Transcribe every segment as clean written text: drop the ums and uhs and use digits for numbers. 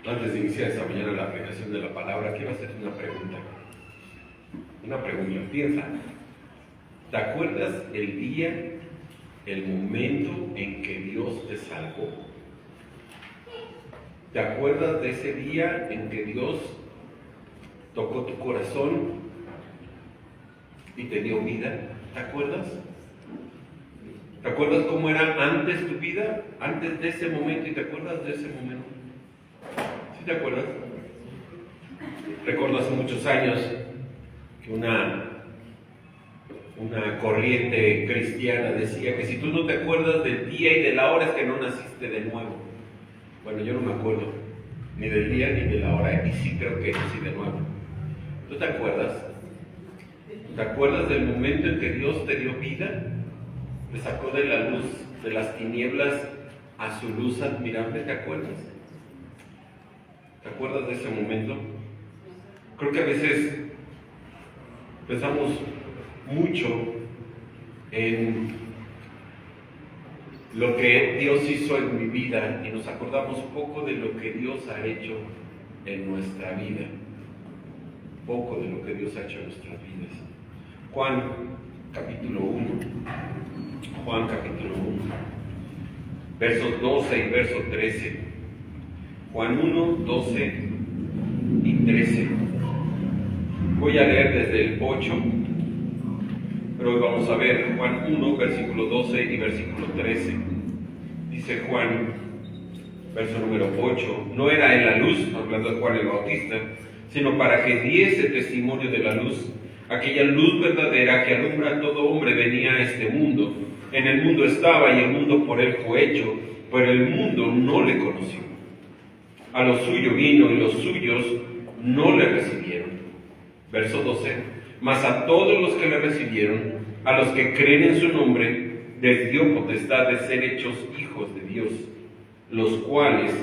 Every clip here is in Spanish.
Antes de iniciar esta mañana la aplicación de la palabra, quiero hacer una pregunta. Piensa. ¿Te acuerdas el día, el momento en que Dios te salvó? ¿Te acuerdas de ese día en que Dios tocó tu corazón y te dio vida? ¿Te acuerdas? ¿Te acuerdas cómo era antes tu vida? Antes de ese momento, ¿y te acuerdas de ese momento? ¿Sí te acuerdas? Recuerdo hace muchos años que una corriente cristiana decía que si tú no te acuerdas del día y de la hora es que no naciste de nuevo. Bueno, yo no me acuerdo ni del día ni de la hora, y sí creo que nací de nuevo. ¿Tú te acuerdas? ¿Te acuerdas del momento en que Dios te dio vida? Te sacó de la luz, de las tinieblas a su luz admirable. ¿Te acuerdas? ¿Te acuerdas de ese momento? Creo que a veces pensamos mucho en lo que Dios hizo en mi vida y nos acordamos poco de lo que Dios ha hecho en nuestra vida. Poco de lo que Dios ha hecho en nuestras vidas. Juan capítulo 1. Juan capítulo 1. Versos 12 y verso 13. Juan 1, 12 y 13. Voy a leer desde el 8, pero hoy vamos a ver Juan 1, versículo 12 y versículo 13. Dice Juan, verso número 8, no era en la luz, hablando de Juan el Bautista, sino para que diese testimonio de la luz, aquella luz verdadera que alumbra a todo hombre venía a este mundo. En el mundo estaba y el mundo por él fue hecho, pero el mundo no le conoció. A lo suyo vino y los suyos no le recibieron. Verso 12, mas a todos los que le recibieron, a los que creen en su nombre, les dio potestad de ser hechos hijos de Dios, los cuales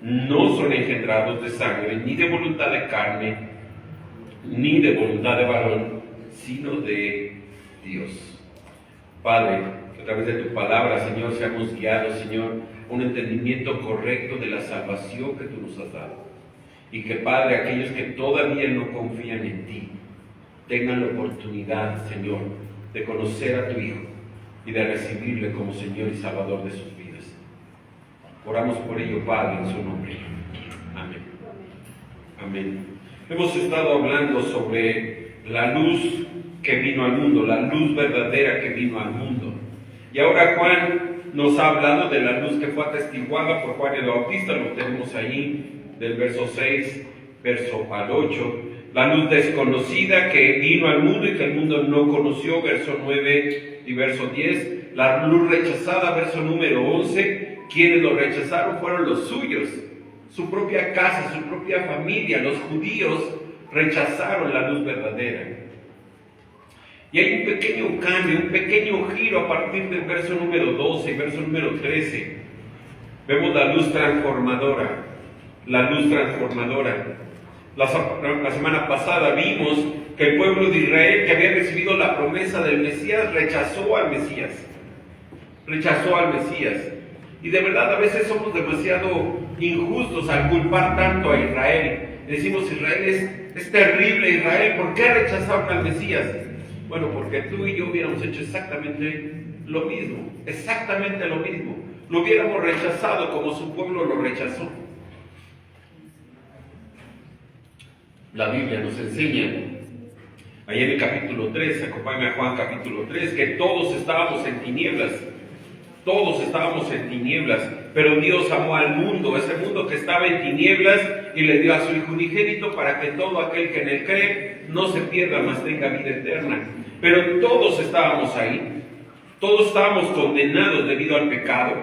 no son engendrados de sangre, ni de voluntad de carne, ni de voluntad de varón, sino de Dios. Padre, que a través de tu palabra, Señor, seamos guiados, Señor, a un entendimiento correcto de la salvación que tú nos has dado. Y que, Padre, aquellos que todavía no confían en ti, tengan la oportunidad, Señor, de conocer a tu Hijo y de recibirle como Señor y Salvador de sus vidas. Oramos por ello, Padre, en su nombre. Amén. Amén. Hemos estado hablando sobre la luz que vino al mundo, la luz verdadera que vino al mundo. Y ahora Juan nos ha hablado de la luz que fue atestiguada por Juan el Bautista, lo tenemos ahí del verso 6, verso al 8. La luz desconocida que vino al mundo y que el mundo no conoció, verso 9 y verso 10. La luz rechazada, verso número 11. Quienes lo rechazaron fueron los suyos, su propia casa, su propia familia. Los judíos rechazaron la luz verdadera. Y hay un pequeño cambio, un pequeño giro a partir del verso número 12 y verso número 13. Vemos la luz transformadora. La luz transformadora. La semana pasada vimos que el pueblo de Israel, que había recibido la promesa del Mesías, rechazó al Mesías. Rechazó al Mesías. Y de verdad a veces somos demasiado injustos al culpar tanto a Israel. Decimos, Israel es terrible, Israel, ¿por qué rechazaron al Mesías? Bueno, porque tú y yo hubiéramos hecho exactamente lo mismo. Exactamente lo mismo. Lo hubiéramos rechazado como su pueblo lo rechazó. La Biblia nos enseña, ahí en el capítulo 3, acompáñame a Juan capítulo 3, que todos estábamos en tinieblas. Todos estábamos en tinieblas, pero Dios amó al mundo, ese mundo que estaba en tinieblas, y le dio a su Hijo unigénito para que todo aquel que en él cree no se pierda, mas tenga vida eterna. Pero todos estábamos ahí, todos estábamos condenados debido al pecado,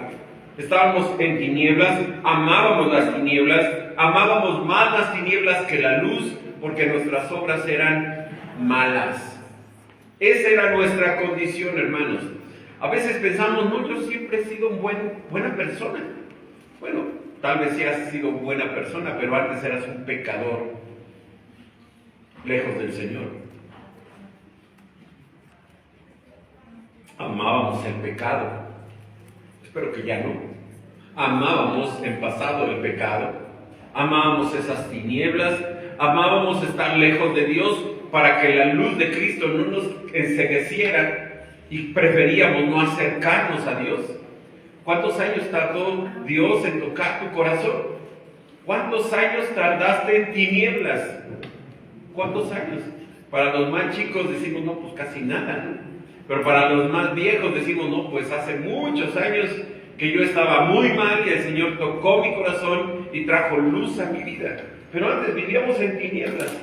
estábamos en tinieblas, amábamos las tinieblas, amábamos más las tinieblas que la luz, porque nuestras obras eran malas. Esa era nuestra condición, hermanos. A veces pensamos, no, yo siempre he sido buena persona. Bueno, tal vez sí has sido buena persona, pero antes eras un pecador, lejos del Señor. Amábamos el pecado. Espero que ya no. Amábamos en pasado el pecado. Amábamos esas tinieblas, amábamos estar lejos de Dios para que la luz de Cristo no nos encegueciera y preferíamos no acercarnos a Dios. ¿Cuántos años tardó Dios en tocar tu corazón? ¿Cuántos años tardaste en tinieblas? ¿Cuántos años? Para los más chicos decimos, no, pues casi nada, ¿no? Pero para los más viejos decimos, no, pues hace muchos años que yo estaba muy mal y el Señor tocó mi corazón y trajo luz a mi vida. Pero antes vivíamos en tinieblas,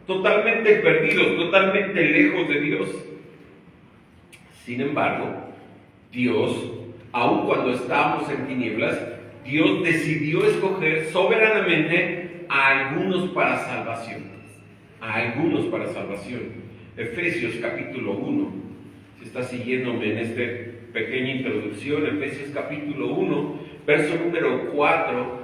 totalmente perdidos, totalmente lejos de Dios. Sin embargo, Dios, aun cuando estábamos en tinieblas, Dios decidió escoger soberanamente a algunos para salvación. A algunos para salvación. Efesios capítulo 1. Si está siguiéndome en esta pequeña introducción, Efesios capítulo 1, verso número 4.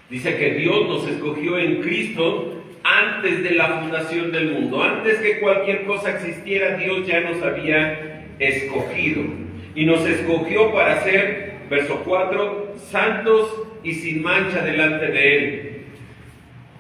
Dice que Dios nos escogió en Cristo antes de la fundación del mundo. Antes que cualquier cosa existiera, Dios ya nos había escogido. Y nos escogió para ser, verso 4, santos y sin mancha delante de Él.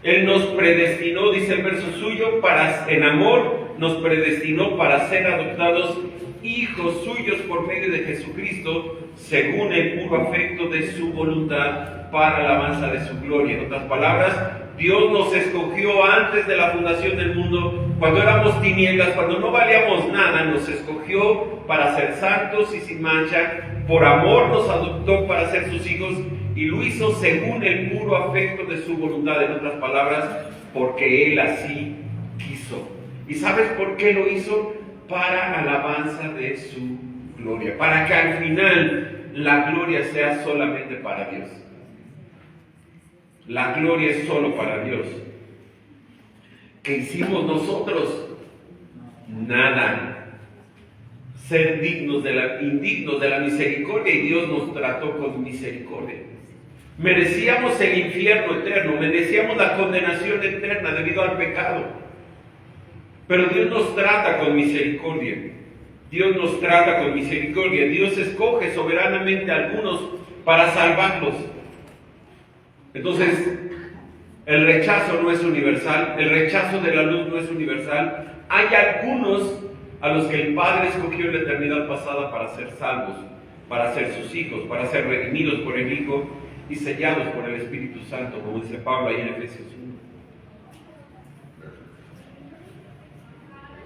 Él nos predestinó, dice el verso suyo, en amor nos predestinó para ser adoptados hijos suyos por medio de Jesucristo, según el puro afecto de su voluntad, para la alabanza de su gloria. En otras palabras, Dios nos escogió antes de la fundación del mundo, cuando éramos tinieblas, cuando no valíamos nada, nos escogió para ser santos y sin mancha, por amor nos adoptó para ser sus hijos, y lo hizo según el puro afecto de su voluntad. En otras palabras, porque Él así quiso. ¿Y sabes por qué lo hizo? Para alabanza de su gloria, para que al final la gloria sea solamente para Dios. La gloria es solo para Dios. ¿Qué hicimos nosotros? Nada. Ser indignos de la misericordia, y Dios nos trató con misericordia. Merecíamos el infierno eterno, merecíamos la condenación eterna debido al pecado. Pero Dios nos trata con misericordia. Dios nos trata con misericordia. Dios escoge soberanamente a algunos para salvarlos. Entonces, el rechazo no es universal, el rechazo de la luz no es universal. Hay algunos a los que el Padre escogió en la eternidad pasada para ser salvos, para ser sus hijos, para ser redimidos por el Hijo y sellados por el Espíritu Santo, como dice Pablo ahí en Efesios 1.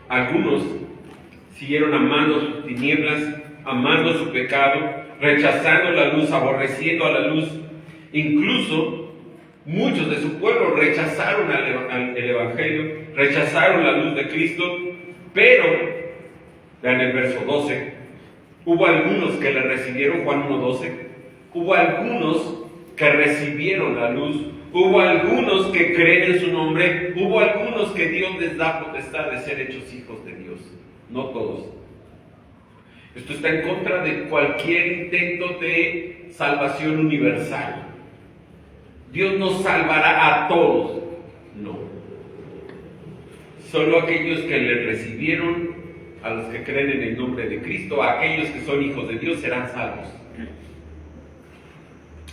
Algunos siguieron amando sus tinieblas, amando su pecado, rechazando la luz, aborreciendo a la luz. Incluso muchos de su pueblo rechazaron el Evangelio, rechazaron la luz de Cristo, pero, vean el verso 12, hubo algunos que le recibieron, Juan 1:12, hubo algunos que recibieron la luz, hubo algunos que creen en su nombre, hubo algunos que Dios les da potestad de ser hechos hijos de Dios, no todos. Esto está en contra de cualquier intento de salvación universal. Dios nos salvará a todos, no. Solo aquellos que le recibieron, a los que creen en el nombre de Cristo, aquellos que son hijos de Dios serán salvos.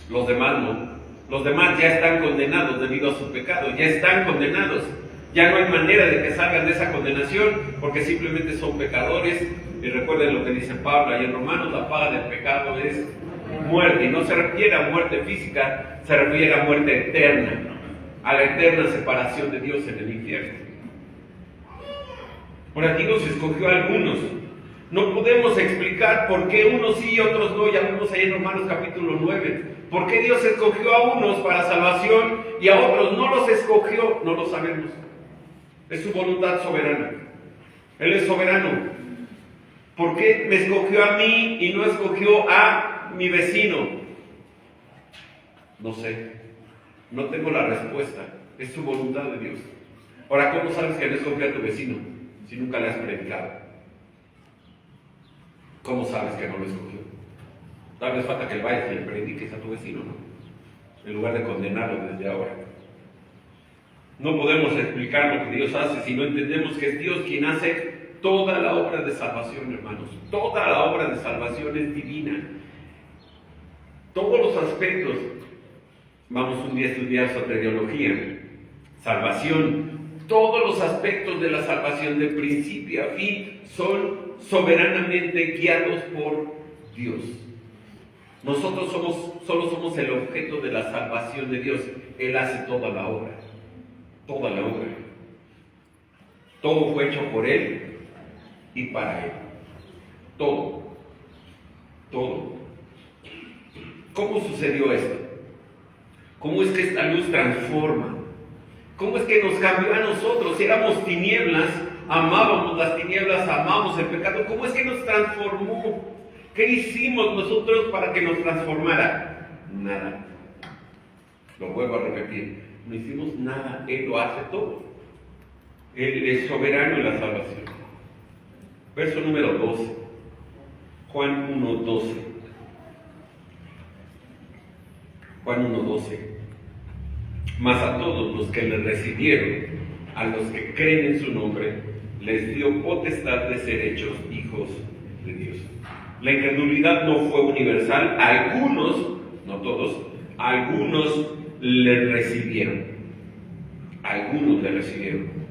Los demás no. Los demás ya están condenados debido a su pecado, ya están condenados. Ya no hay manera de que salgan de esa condenación, porque simplemente son pecadores. Y recuerden lo que dice Pablo ahí en Romanos: la paga del pecado es muerte. Y no se refiere a muerte física, se refiere a muerte eterna, a la eterna separación de Dios en el infierno. Por aquí Dios escogió a algunos. No podemos explicar por qué unos sí y otros no. Ya vimos ahí en Romanos capítulo 9. ¿Por qué Dios escogió a unos para salvación y a otros no los escogió? No lo sabemos. Es su voluntad soberana. Él es soberano. ¿Por qué me escogió a mí y no escogió a mi vecino? No sé. No tengo la respuesta. Es su voluntad de Dios. Ahora, ¿cómo sabes que no escogió a tu vecino si nunca le has predicado? ¿Cómo sabes que no lo escogió? Tal vez falta que vayas y le prediques a tu vecino, ¿no? En lugar de condenarlo desde ahora. No podemos explicar lo que Dios hace si no entendemos que es Dios quien hace toda la obra de salvación, hermanos. Toda la obra de salvación es divina. Todos los aspectos. Vamos un día a estudiar soteriología, salvación. Todos los aspectos de la salvación de principio a fin son soberanamente guiados por Dios. Nosotros solo somos el objeto de la salvación de Dios. Él hace toda la obra. Toda la obra. Todo fue hecho por Él y para Él. Todo. Todo. ¿Cómo sucedió esto? ¿Cómo es que esta luz transforma? ¿Cómo es que nos cambió a nosotros? Éramos tinieblas, amábamos las tinieblas, amamos el pecado. ¿Cómo es que nos transformó? ¿Qué hicimos nosotros para que nos transformara? Nada. Lo vuelvo a repetir. No hicimos nada. Él lo hace todo. Él es soberano en la salvación. Verso número 12. Juan 1:12. Juan 1:12. Mas a todos los que le recibieron, a los que creen en su nombre, les dio potestad de ser hechos hijos de Dios. La incredulidad no fue universal. Algunos, no todos, algunos le recibieron. Algunos le recibieron.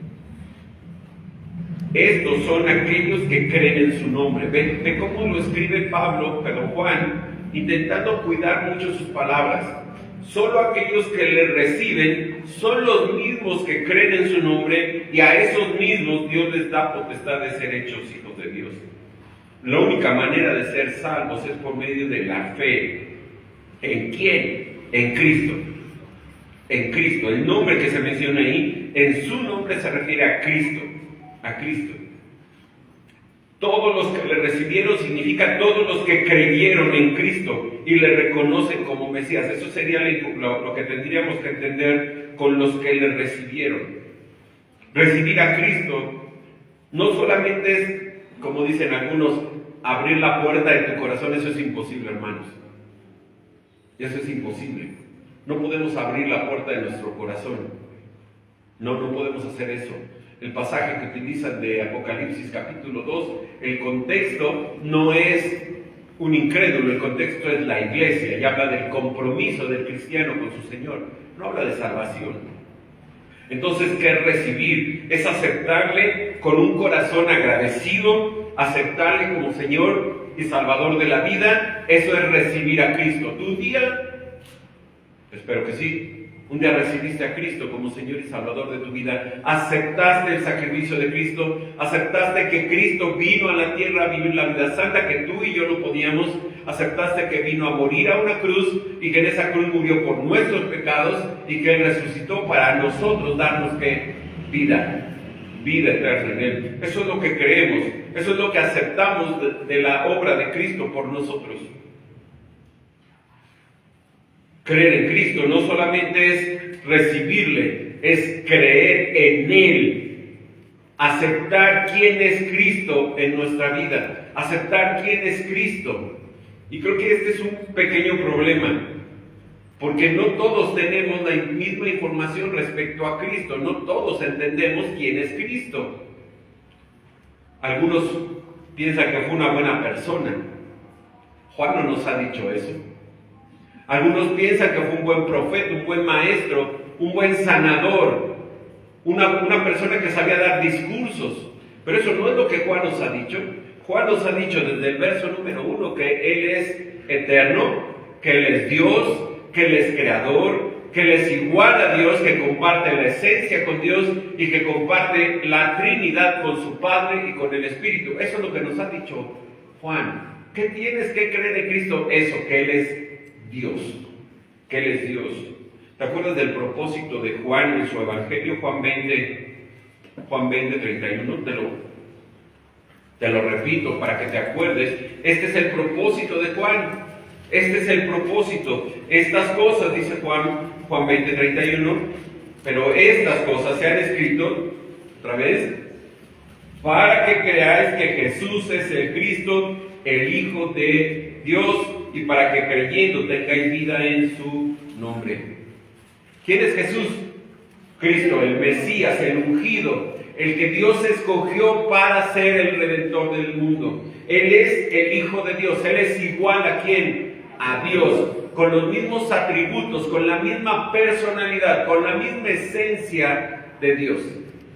Estos son aquellos que creen en su nombre. Ve cómo lo escribe Juan, intentando cuidar mucho sus palabras. Solo aquellos que le reciben son los mismos que creen en su nombre, y a esos mismos Dios les da potestad de ser hechos hijos de Dios. La única manera de ser salvos es por medio de la fe. ¿En quién? En Cristo. En Cristo. El nombre que se menciona ahí, en su nombre se refiere a Cristo. A Cristo. Todos los que le recibieron significa todos los que creyeron en Cristo y le reconocen como Mesías. Eso sería lo que tendríamos que entender con los que le recibieron. Recibir a Cristo no solamente es, como dicen algunos, abrir la puerta de tu corazón. Eso es imposible, hermanos. Eso es imposible. No podemos abrir la puerta de nuestro corazón. No podemos hacer eso. El pasaje que utilizan de Apocalipsis capítulo 2, el contexto no es un incrédulo, el contexto es la iglesia, y habla del compromiso del cristiano con su Señor, no habla de salvación. Entonces, ¿qué es recibir? Es aceptarle con un corazón agradecido, aceptarle como Señor y Salvador de la vida. Eso es recibir a Cristo. ¿Tú un día? Espero que sí. Un día recibiste a Cristo como Señor y Salvador de tu vida, aceptaste el sacrificio de Cristo, aceptaste que Cristo vino a la tierra a vivir la vida santa que tú y yo no podíamos, aceptaste que vino a morir a una cruz y que en esa cruz murió por nuestros pecados y que Él resucitó para nosotros darnos ¿qué? Vida eterna en Él. Eso es lo que creemos, eso es lo que aceptamos de la obra de Cristo por nosotros. Creer en Cristo no solamente es recibirle, es creer en Él. Aceptar quién es Cristo en nuestra vida. Aceptar quién es Cristo. Y creo que este es un pequeño problema. Porque no todos tenemos la misma información respecto a Cristo. No todos entendemos quién es Cristo. Algunos piensan que fue una buena persona. Juan no nos ha dicho eso. Algunos piensan que fue un buen profeta, un buen maestro, un buen sanador, una persona que sabía dar discursos. Pero eso no es lo que Juan nos ha dicho. Juan nos ha dicho desde el verso número 1 que Él es eterno, que Él es Dios, que Él es creador, que Él es igual a Dios, que comparte la esencia con Dios y que comparte la Trinidad con su Padre y con el Espíritu. Eso es lo que nos ha dicho Juan. ¿Qué tienes que creer en Cristo? Eso, que Él es Dios, que Él es Dios. ¿Te acuerdas del propósito de Juan en su Evangelio? Juan 20, 31, te lo repito para que te acuerdes. Este es el propósito de Juan. Este es el propósito. Estas cosas, dice Juan 20, 31, pero estas cosas se han escrito, otra vez, para que creáis que Jesús es el Cristo, el Hijo de Dios, y para que creyendo tengáis vida en su nombre. ¿Quién es Jesús? Cristo, el Mesías, el ungido, el que Dios escogió para ser el Redentor del mundo. Él es el Hijo de Dios. Él es igual a ¿quién? a Dios, con los mismos atributos, con la misma personalidad, con la misma esencia de Dios.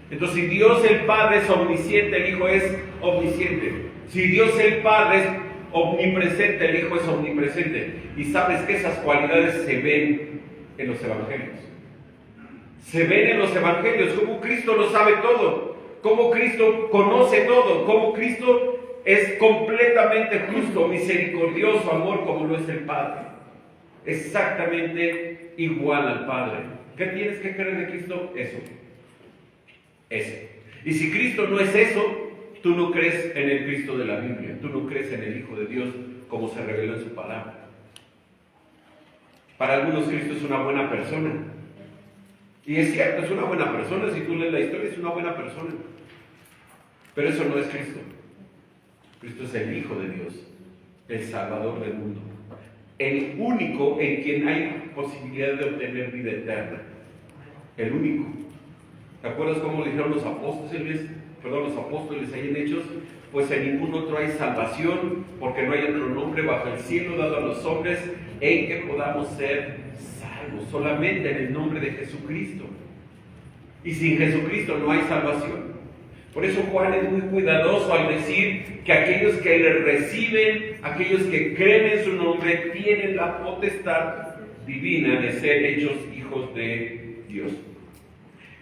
Entonces, si Dios el Padre es omnisciente, el Hijo es omnisciente. Si Dios el Padre es omnipresente, el Hijo es omnipresente. Y sabes que esas cualidades se ven en los evangelios. Se ven en los evangelios, como Cristo lo sabe todo, como Cristo conoce todo, como Cristo es completamente justo, misericordioso, amor, como lo es el Padre. Exactamente igual al Padre. ¿Qué tienes que creer de Cristo? Eso. Y si Cristo no es eso, tú no crees en el Cristo de la Biblia, tú no crees en el Hijo de Dios como se reveló en su palabra. Para algunos Cristo es una buena persona. Y es cierto, es una buena persona. Si tú lees la historia, es una buena persona. Pero eso no es Cristo. Cristo es el Hijo de Dios, el Salvador del mundo, el único en quien hay posibilidad de obtener vida eterna. El único. ¿Te acuerdas cómo le dijeron los apóstoles ahí en Hechos? Pues en ningún otro hay salvación, porque no hay otro nombre bajo el cielo dado a los hombres en que podamos ser salvos, solamente en el nombre de Jesucristo. Y sin Jesucristo no hay salvación. Por eso Juan es muy cuidadoso al decir que aquellos que le reciben, aquellos que creen en su nombre, tienen la potestad divina de ser hechos hijos de Dios.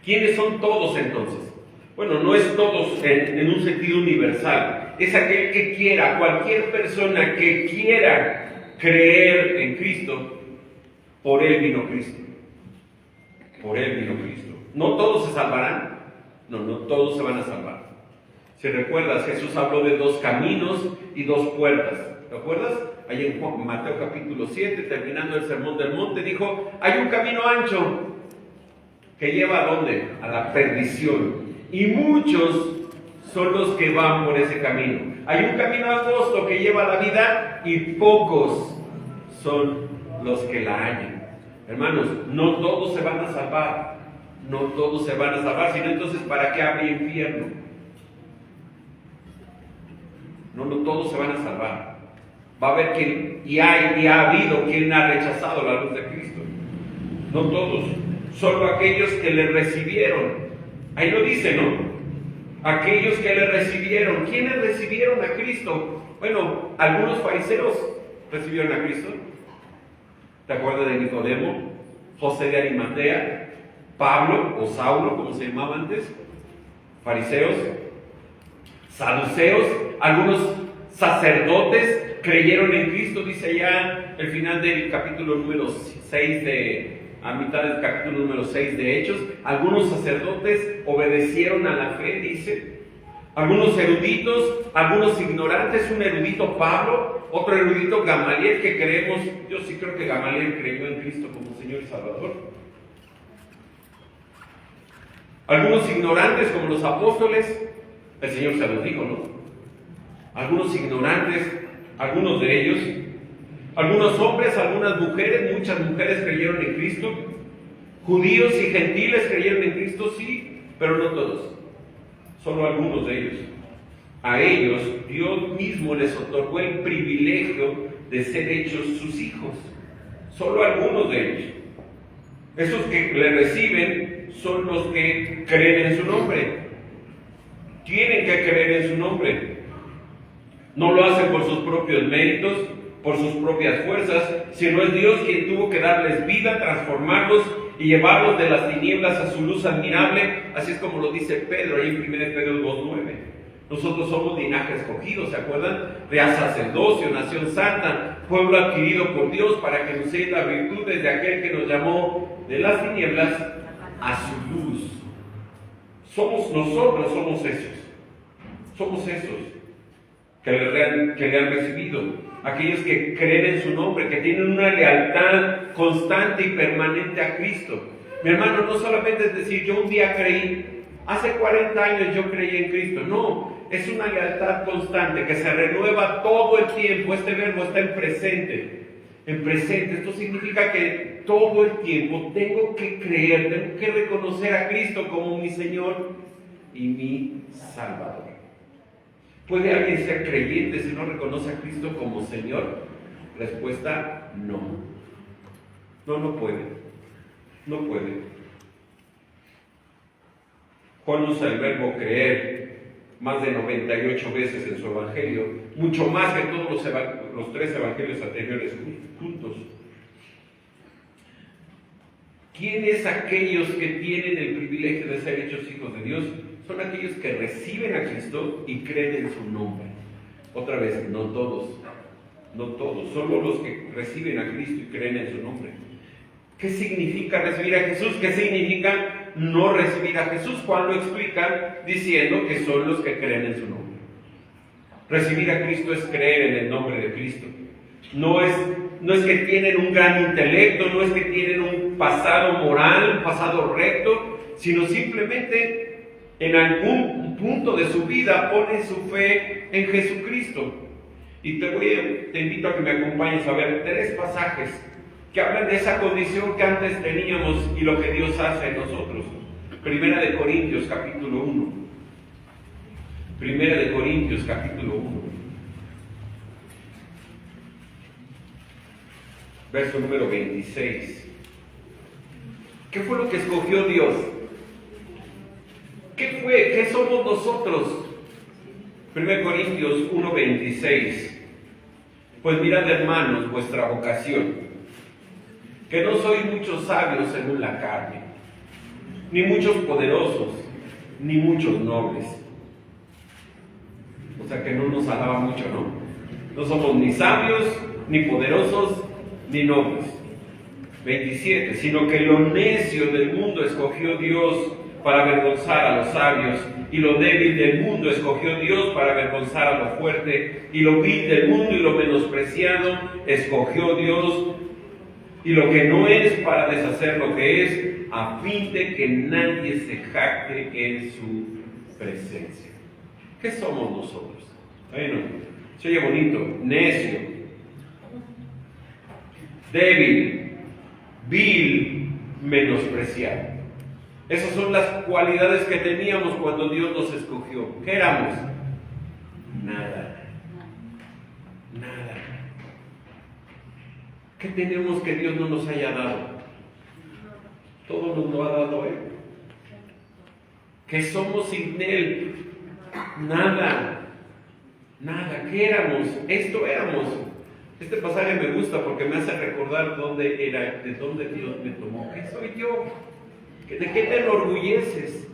¿Quiénes son todos entonces? Bueno, no es todos en un sentido universal. Es aquel que quiera, cualquier persona que quiera creer en Cristo, por él vino Cristo. Por él vino Cristo. ¿No todos se salvarán? No todos se van a salvar. Si recuerdas, Jesús habló de 2 caminos y 2 puertas. ¿Te acuerdas? Ahí en Mateo capítulo 7, terminando el sermón del monte, dijo, hay un camino ancho que lleva ¿a dónde? A la perdición. Y muchos son los que van por ese camino. Hay un camino angosto que lleva a la vida y pocos son los que la hallan. Hermanos, no todos se van a salvar. No todos se van a salvar, sino entonces ¿para qué habría infierno? No todos se van a salvar. Va a haber quien, y ha habido quien ha rechazado la luz de Cristo. No todos, solo aquellos que le recibieron. Ahí lo dice, ¿no? Aquellos que le recibieron. ¿Quiénes recibieron a Cristo? Bueno, algunos fariseos recibieron a Cristo. ¿Te acuerdas de Nicodemo? José de Arimatea, Pablo o Saulo, como se llamaba antes, fariseos, saduceos, algunos sacerdotes creyeron en Cristo, dice allá el final del capítulo número 6 a mitad del capítulo número 6 de Hechos. Algunos sacerdotes obedecieron a la fe, dice. Algunos eruditos, algunos ignorantes, un erudito Pablo, otro erudito Gamaliel, que creemos, yo sí creo que Gamaliel creyó en Cristo como Señor y Salvador. Algunos ignorantes como los apóstoles, el Señor se los dijo, ¿no? Algunos ignorantes, algunos de ellos, algunos hombres, algunas mujeres, muchas mujeres creyeron en Cristo, judíos y gentiles creyeron en Cristo, sí, pero no todos, solo algunos de ellos. A ellos Dios mismo les otorgó el privilegio de ser hechos sus hijos, solo algunos de ellos. Esos que le reciben son los que creen en su nombre. Tienen que creer en su nombre. No lo hacen por sus propios méritos, por sus propias fuerzas, sino es Dios quien tuvo que darles vida, transformarlos y llevarlos de las tinieblas a su luz admirable. Así es como lo dice Pedro ahí en 1 Pedro 2:9. Nosotros somos linaje escogido, ¿se acuerdan? Real sacerdocio, nación santa, pueblo adquirido por Dios para que nos dé las virtudes de aquel que nos llamó de las tinieblas a su luz. Nosotros somos esos que le han recibido, aquellos que creen en su nombre, que tienen una lealtad constante y permanente a Cristo. Mi hermano, no solamente es decir, yo un día creí, hace 40 años yo creí en Cristo, no, es una lealtad constante que se renueva todo el tiempo. Este verbo está en presente. Esto significa que todo el tiempo tengo que creer, tengo que reconocer a Cristo como mi Señor y mi Salvador. ¿Puede alguien ser creyente si no reconoce a Cristo como Señor? Respuesta, no. No puede. No puede. Juan usa el verbo creer más de 98 veces en su evangelio, mucho más que todos los 3 evangelios anteriores juntos. ¿Quiénes aquellos que tienen el privilegio de ser hechos hijos de Dios? Son aquellos que reciben a Cristo y creen en su nombre. Otra vez, no todos, solo los que reciben a Cristo y creen en su nombre. ¿Qué significa recibir a Jesús? ¿Qué significa no recibir a Jesús? Juan lo explica diciendo que son los que creen en su nombre. Recibir a Cristo es creer en el nombre de Cristo. No es que tienen un gran intelecto, no es que tienen un pasado moral, un pasado recto, sino simplemente en algún punto de su vida ponen su fe en Jesucristo. Y te invito a que me acompañes a ver 3 pasajes que hablan de esa condición que antes teníamos y lo que Dios hace en nosotros. Primera de Corintios, capítulo 1. Primera de Corintios, capítulo 1. Verso número 26. ¿Qué fue lo que escogió Dios? ¿Qué fue? ¿Qué somos nosotros? 1 Corintios 1:26. Pues mirad, hermanos, vuestra vocación, que no sois muchos sabios según la carne, ni muchos poderosos, ni muchos nobles. O sea que no nos alaba mucho, ¿no? No somos ni sabios, ni poderosos, ni nobles. 27. Sino que lo necio del mundo escogió Dios para avergonzar a los sabios, y lo débil del mundo escogió Dios para avergonzar a lo fuerte, y lo vil del mundo y lo menospreciado escogió Dios, y lo que no es para deshacer lo que es, a fin de que nadie se jacte en su presencia. ¿Qué somos nosotros? Bueno, se oye bonito: necio, débil, vil, menospreciado. Esas son las cualidades que teníamos cuando Dios nos escogió. ¿Qué éramos? Nada. ¿Qué tenemos que Dios no nos haya dado? Todo nos lo ha dado Él. ¿Qué somos sin Él? Nada. ¿Qué éramos? Esto éramos. Este pasaje me gusta porque me hace recordar dónde era, de dónde Dios me tomó. ¿Qué soy yo? ¿De qué te enorgulleces?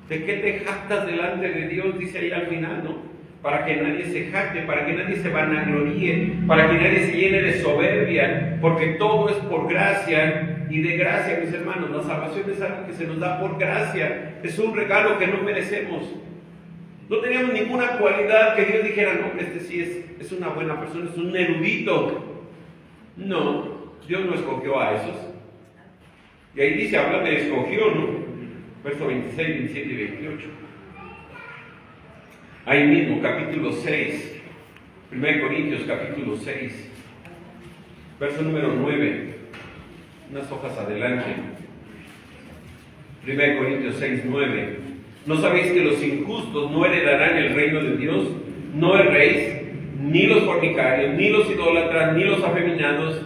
¿De qué te jactas delante de Dios? Dice ahí al final, ¿no? Para que nadie se jacte, para que nadie se vanagloríe, para que nadie se llene de soberbia, porque todo es por gracia, y de gracia, mis hermanos. La salvación es algo que se nos da por gracia, es un regalo que no merecemos. No teníamos ninguna cualidad que Dios dijera: no, este sí es una buena persona, es un erudito. No, Dios no escogió a esos. Y ahí dice, habla de escogió, ¿no? Verso 26, 27 y 28. Ahí mismo, capítulo 6, 1 Corintios, capítulo 6, verso número 9, unas hojas adelante. 1 Corintios 6, 9. ¿No sabéis que los injustos no heredarán el reino de Dios? No erréis, ni los fornicarios, ni los idólatras, ni los afeminados,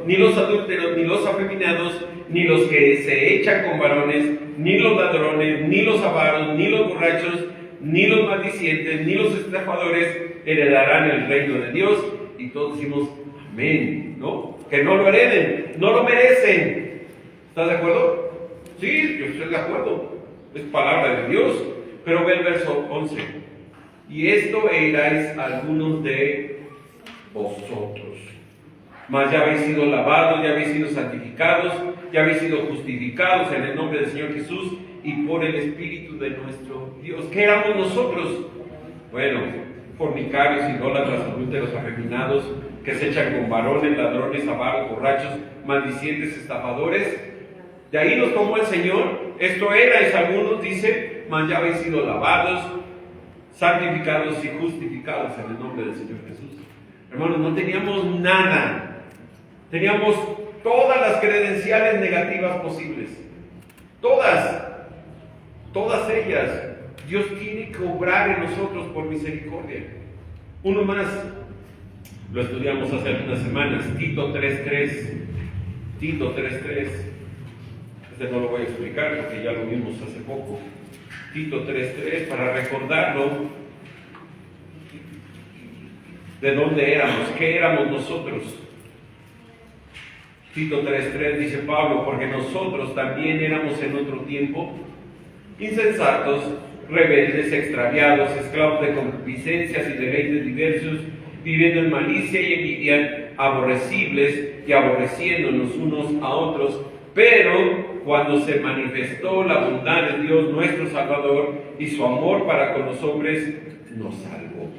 ni los adúlteros, ni los afeminados, ni los que se echan con varones, ni los ladrones, ni los avaros, ni los borrachos, ni los maldicientes, ni los estafadores heredarán el reino de Dios. Y todos decimos amén, ¿no? Que no lo hereden, no lo merecen. ¿Estás de acuerdo? Sí, yo estoy de acuerdo. Es palabra de Dios. Pero ve el verso 11. Y esto erais algunos de vosotros. Mas ya habéis sido lavados, ya habéis sido santificados, ya habéis sido justificados en el nombre del Señor Jesús y por el Espíritu de nuestro Dios. ¿Qué éramos nosotros? Bueno, fornicarios, idólatras, adúlteros, afeminados, que se echan con varones, ladrones, avaros, borrachos, maldicientes, estafadores. De ahí nos tomó el Señor. Esto erais algunos, dice, mas ya habéis sido lavados, santificados y justificados en el nombre del Señor Jesús. Hermanos, no teníamos nada. Teníamos todas las credenciales negativas posibles. Todas ellas. Dios tiene que obrar en nosotros por misericordia. Uno más. Lo estudiamos hace algunas semanas, Tito 3.3. Tito 3.3. Este no lo voy a explicar porque ya lo vimos hace poco. Tito 3.3, para recordarlo de dónde éramos, qué éramos nosotros. Tito 3.3 dice Pablo, porque nosotros también éramos en otro tiempo insensatos, rebeldes, extraviados, esclavos de concupiscencias y deleites diversos, viviendo en malicia y envidia, aborrecibles y aborreciéndonos unos a otros. Pero cuando se manifestó la bondad de Dios nuestro Salvador y su amor para con los hombres, nos salvó.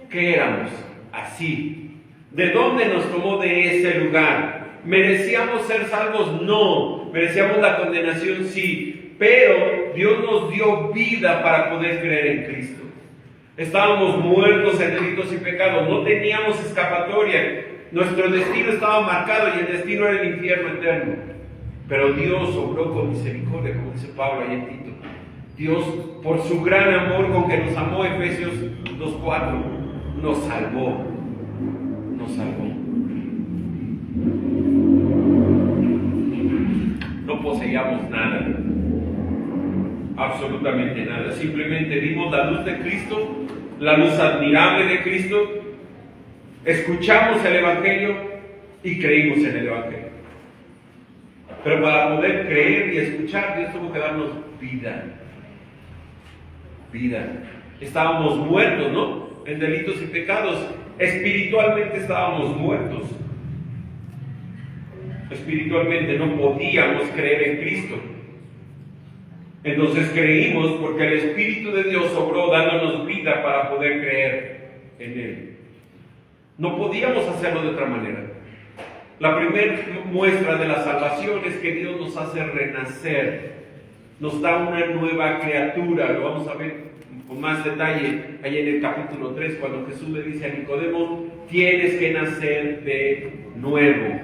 ¿Qué éramos? Así. ¿De dónde nos tomó de ese lugar? ¿Merecíamos ser salvos? No. ¿Merecíamos la condenación? Sí. Pero Dios nos dio vida para poder creer en Cristo. Estábamos muertos en delitos y pecados. No teníamos escapatoria. Nuestro destino estaba marcado y el destino era el infierno eterno. Pero Dios obró con misericordia, como dice Pablo ahí en Tito. Dios, por su gran amor con que nos amó, Efesios 2.4, nos salvó. Nos salvó. No poseíamos nada, absolutamente nada. Simplemente vimos la luz de Cristo, la luz admirable de Cristo, escuchamos el Evangelio y creímos en el Evangelio. Pero para poder creer y escuchar, Dios tuvo que darnos vida. Vida. Estábamos muertos, ¿no? En delitos y pecados. Espiritualmente estábamos muertos. Espiritualmente no podíamos creer en Cristo. Entonces creímos porque el Espíritu de Dios obró dándonos vida para poder creer en Él. No podíamos hacerlo de otra manera. La primera muestra de la salvación es que Dios nos hace renacer. Nos da una nueva criatura. Lo vamos a ver con más detalle ahí en el capítulo 3, cuando Jesús le dice a Nicodemo, tienes que nacer de nuevo.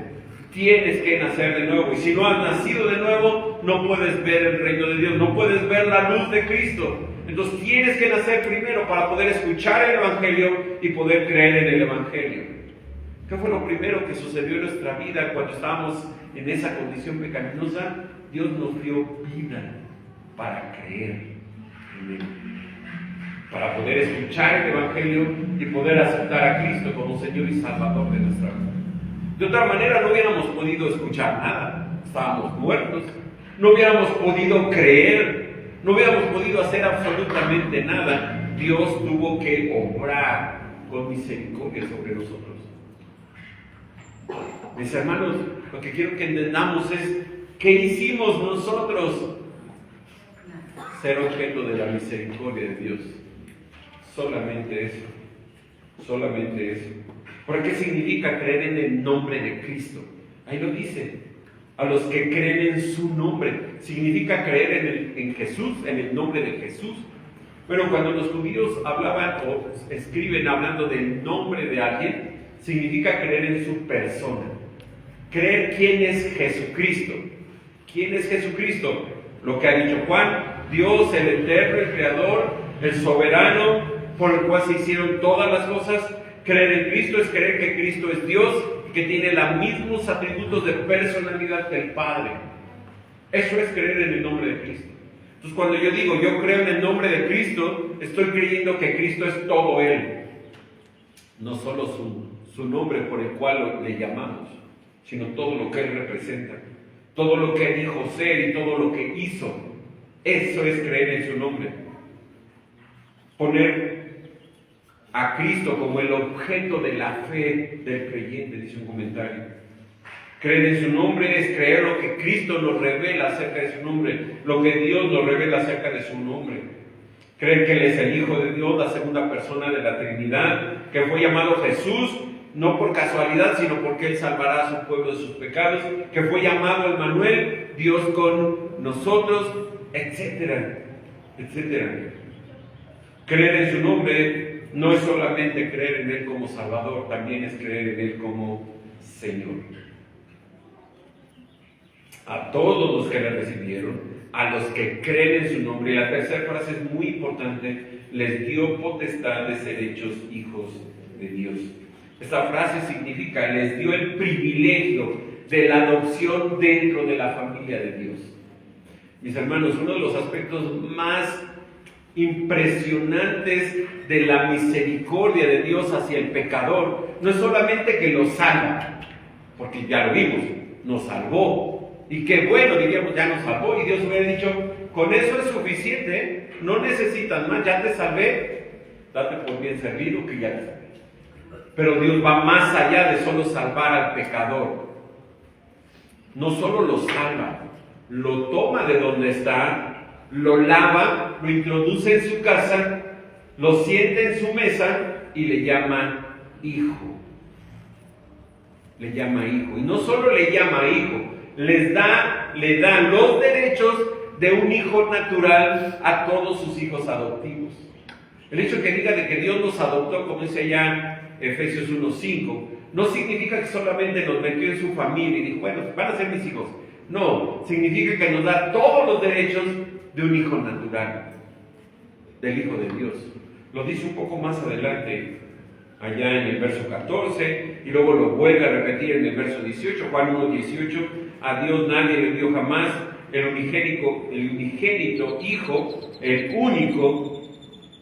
Tienes que nacer de nuevo. Y si no has nacido de nuevo, no puedes ver el reino de Dios. No puedes ver la luz de Cristo. Entonces tienes que nacer primero para poder escuchar el Evangelio y poder creer en el Evangelio. ¿Qué fue lo primero que sucedió en nuestra vida cuando estábamos en esa condición pecaminosa? Dios nos dio vida para creer en Él, para poder escuchar el Evangelio y poder aceptar a Cristo como Señor y Salvador de nuestra vida. De otra manera no hubiéramos podido escuchar nada, estábamos muertos, no hubiéramos podido creer, no hubiéramos podido hacer absolutamente nada. Dios tuvo que obrar con misericordia sobre nosotros. Mis hermanos, lo que quiero que entendamos es, ¿qué hicimos nosotros? Ser objeto de la misericordia de Dios. Solamente eso. Solamente eso. ¿Por qué significa creer en el nombre de Cristo? Ahí lo dice. A los que creen en su nombre. Significa creer en Jesús, en el nombre de Jesús. Pero cuando los judíos hablaban o escriben hablando del nombre de alguien, significa creer en su persona. Creer quién es Jesucristo. ¿Quién es Jesucristo? Lo que ha dicho Juan, Dios, el eterno, el creador, el soberano, por el cual se hicieron todas las cosas. Creer en Cristo es creer que Cristo es Dios y que tiene los mismos atributos de personalidad que el Padre. Eso es creer en el nombre de Cristo. Entonces cuando yo digo, yo creo en el nombre de Cristo, estoy creyendo que Cristo es todo Él. No solo su nombre por el cual le llamamos, sino todo lo que Él representa. Todo lo que dijo ser y todo lo que hizo. Eso es creer en su nombre. Poner a Cristo como el objeto de la fe del creyente, dice un comentario. Creer en su nombre es creer lo que Cristo nos revela acerca de su nombre, lo que Dios nos revela acerca de su nombre. Creer que Él es el Hijo de Dios, la segunda persona de la Trinidad, que fue llamado Jesús, no por casualidad, sino porque Él salvará a su pueblo de sus pecados, que fue llamado Emmanuel, Dios con nosotros, etcétera, etcétera. Creer en su nombre no es solamente creer en Él como Salvador, también es creer en Él como Señor. A todos los que le recibieron, a los que creen en su nombre, y la tercera frase es muy importante, les dio potestad de ser hechos hijos de Dios. Esta frase significa, les dio el privilegio de la adopción dentro de la familia de Dios. Mis hermanos, uno de los aspectos más impresionantes de la misericordia de Dios hacia el pecador no es solamente que lo salva, porque ya lo vimos, nos salvó, y qué bueno, diríamos, ya nos salvó, y Dios hubiera dicho, con eso es suficiente, ¿eh? No necesitas más, ya te salvé, date por bien servido que ya te salvé. Pero Dios va más allá de solo salvar al pecador. No solo lo salva, lo toma de donde está, lo lava, lo introduce en su casa, lo sienta en su mesa y le llama hijo. Le llama hijo. Y no solo le llama hijo, le da los derechos de un hijo natural a todos sus hijos adoptivos. El hecho que diga de que Dios nos adoptó, como dice allá Efesios 1:5, no significa que solamente nos metió en su familia y dijo, bueno, van a ser mis hijos. No, significa que nos da todos los derechos de un hijo natural, del Hijo de Dios. Lo dice un poco más adelante, allá en el verso 14, y luego lo vuelve a repetir en el verso 18, Juan 1:18, a Dios nadie le dio jamás el unigénito Hijo, el único,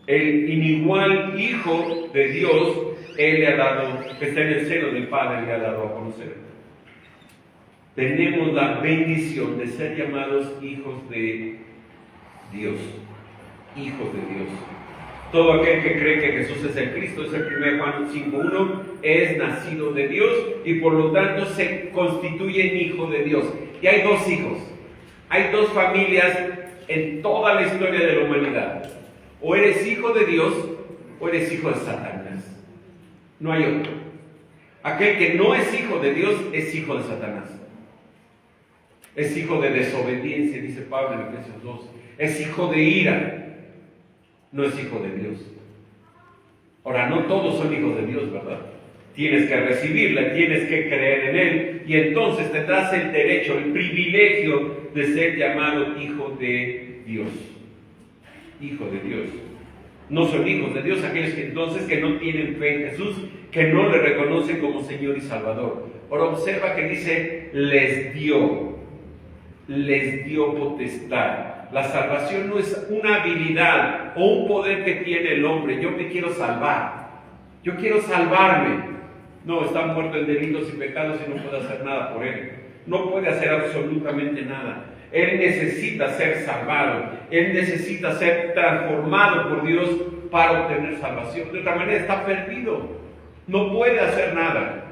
el inigual Hijo de Dios, Él le ha dado, que está en el seno del Padre, le ha dado a conocer. Tenemos la bendición de ser llamados hijos de Dios, hijos de Dios. Todo aquel que cree que Jesús es el Cristo, es el 1 Juan 5:1, es nacido de Dios y por lo tanto se constituye en hijo de Dios. Y hay dos hijos, hay dos familias en toda la historia de la humanidad. O eres hijo de Dios o eres hijo de Satanás. No hay otro. Aquel que no es hijo de Dios es hijo de Satanás. Es hijo de desobediencia, dice Pablo en Efesios 2. Es hijo de ira. No es hijo de Dios. Ahora, no todos son hijos de Dios, ¿verdad? Tienes que recibirla, tienes que creer en Él, y entonces tendrás el derecho, el privilegio de ser llamado hijo de Dios. Hijo de Dios. No son hijos de Dios aquellos que entonces que no tienen fe en Jesús, que no le reconocen como Señor y Salvador. Ahora observa que dice, les dio potestad. La salvación no es una habilidad o un poder que tiene el hombre. Yo me quiero salvar, yo quiero salvarme. No, está muerto en delitos y pecados y no puede hacer nada por él. No puede hacer absolutamente nada. Él necesita ser salvado, él necesita ser transformado por Dios para obtener salvación. De otra manera está perdido, no puede hacer nada,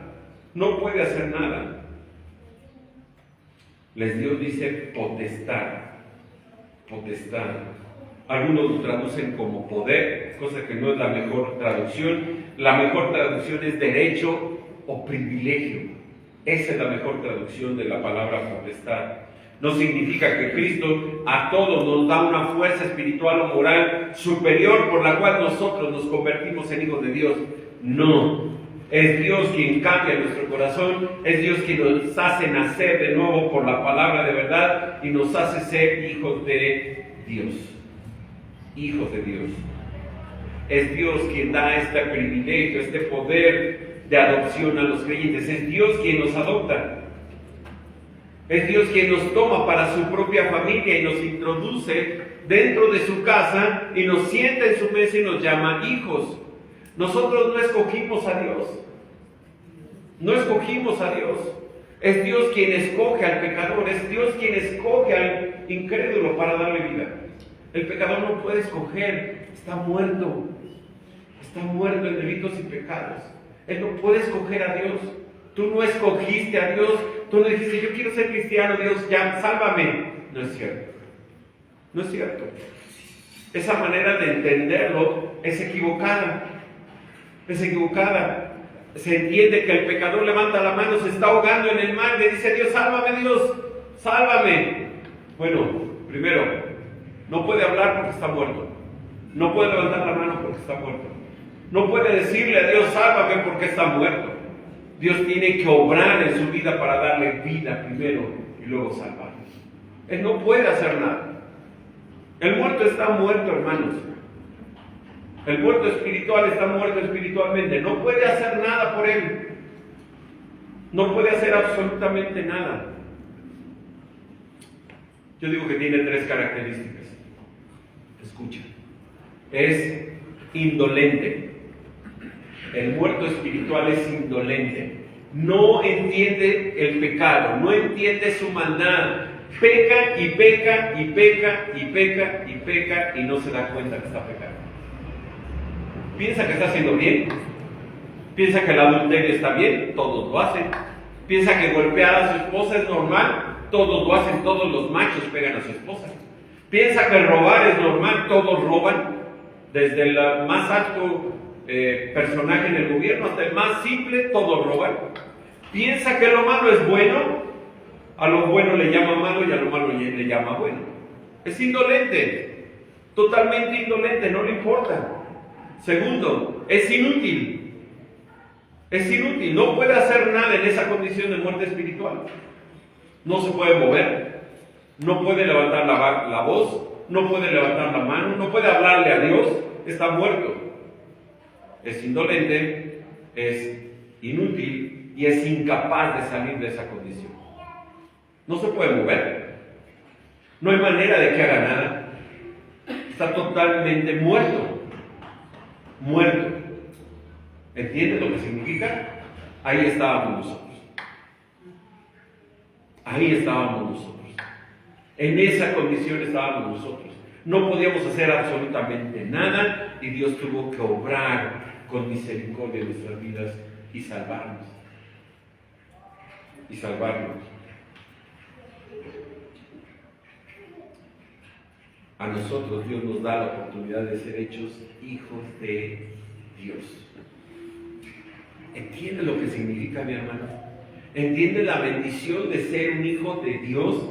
no puede hacer nada. Les dio, dice, potestad. Algunos lo traducen como poder, cosa que no es la mejor traducción. La mejor traducción es derecho o privilegio. Esa es la mejor traducción de la palabra potestad. No significa que Cristo a todos nos da una fuerza espiritual o moral superior por la cual nosotros nos convertimos en hijos de Dios. No. Es Dios quien cambia nuestro corazón, es Dios quien nos hace nacer de nuevo por la palabra de verdad y nos hace ser hijos de Dios. Hijos de Dios. Es Dios quien da este privilegio, este poder de adopción a los creyentes. Es Dios quien nos adopta. Es Dios quien nos toma para su propia familia y nos introduce dentro de su casa y nos sienta en su mesa y nos llama hijos. Nosotros no escogimos a Dios. No escogimos a Dios. Es Dios quien escoge al pecador. Es Dios quien escoge al incrédulo para darle vida. El pecador no puede escoger. Está muerto. Está muerto en delitos y pecados. Él no puede escoger a Dios. Tú no escogiste a Dios. Tú no dijiste, yo quiero ser cristiano, Dios, ya, sálvame. No es cierto. No es cierto. Esa manera de entenderlo es equivocada. Es equivocada. Se entiende que el pecador levanta la mano, se está ahogando en el mar, le dice a Dios, sálvame Dios, sálvame. Bueno, primero, no puede hablar porque está muerto. No puede levantar la mano porque está muerto. No puede decirle a Dios, sálvame porque está muerto. Dios tiene que obrar en su vida para darle vida primero y luego salvarlo. Él no puede hacer nada. El muerto está muerto, hermanos. El muerto espiritual está muerto espiritualmente. No puede hacer nada por él. No puede hacer absolutamente nada. Yo digo que tiene 3 características. Escucha. Es indolente. El muerto espiritual es indolente. No entiende el pecado, no entiende su maldad. Peca y peca y peca y peca y peca y no se da cuenta que está pecando. Piensa que está haciendo bien. Piensa que el adulterio está bien, todos lo hacen. Piensa que golpear a su esposa es normal, todos lo hacen, todos los machos pegan a su esposa. Piensa que robar es normal, todos roban. Desde el más alto personaje en el gobierno hasta el más simple, todos roban. Piensa que lo malo es bueno, a lo bueno le llama malo y a lo malo le llama bueno. Es indolente, totalmente indolente, no le importa. Segundo, es inútil. Es inútil, no puede hacer nada en esa condición de muerte espiritual. No se puede mover, no puede levantar la voz, no puede levantar la mano, no puede hablarle a Dios, está muerto. Es indolente, es inútil y es incapaz de salir de esa condición. No se puede mover, no hay manera de que haga nada. Está totalmente muerto. Muerto. ¿Entiendes lo que significa? Ahí estábamos nosotros. Ahí estábamos nosotros. En esa condición estábamos nosotros. No podíamos hacer absolutamente nada y Dios tuvo que obrar con misericordia en nuestras vidas y salvarnos. Y salvarnos. A nosotros Dios nos da la oportunidad de ser hechos hijos de Dios. ¿Entiende lo que significa, mi hermano? ¿Entiende la bendición de ser un hijo de Dios?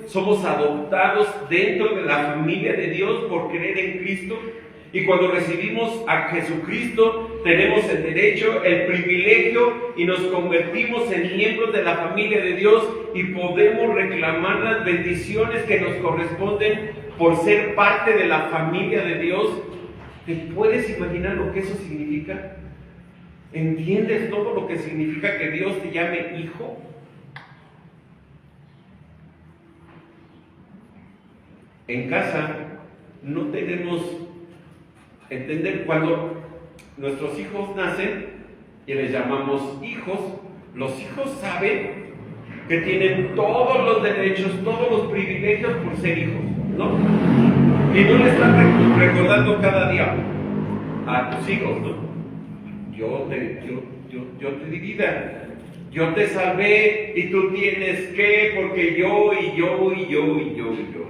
Somos adoptados dentro de la familia de Dios por creer en Cristo. Y cuando recibimos a Jesucristo, tenemos el derecho, el privilegio y nos convertimos en miembros de la familia de Dios y podemos reclamar las bendiciones que nos corresponden por ser parte de la familia de Dios. ¿Te puedes imaginar lo que eso significa? ¿Entiendes todo lo que significa que Dios te llame hijo? En casa no tenemos entender cuando nuestros hijos nacen y les llamamos hijos. Los hijos saben que tienen todos los derechos, todos los privilegios por ser hijos, ¿no? Y no le están recordando cada día a tus hijos, ¿no? Yo te di vida, yo te salvé y tú tienes que, porque yo,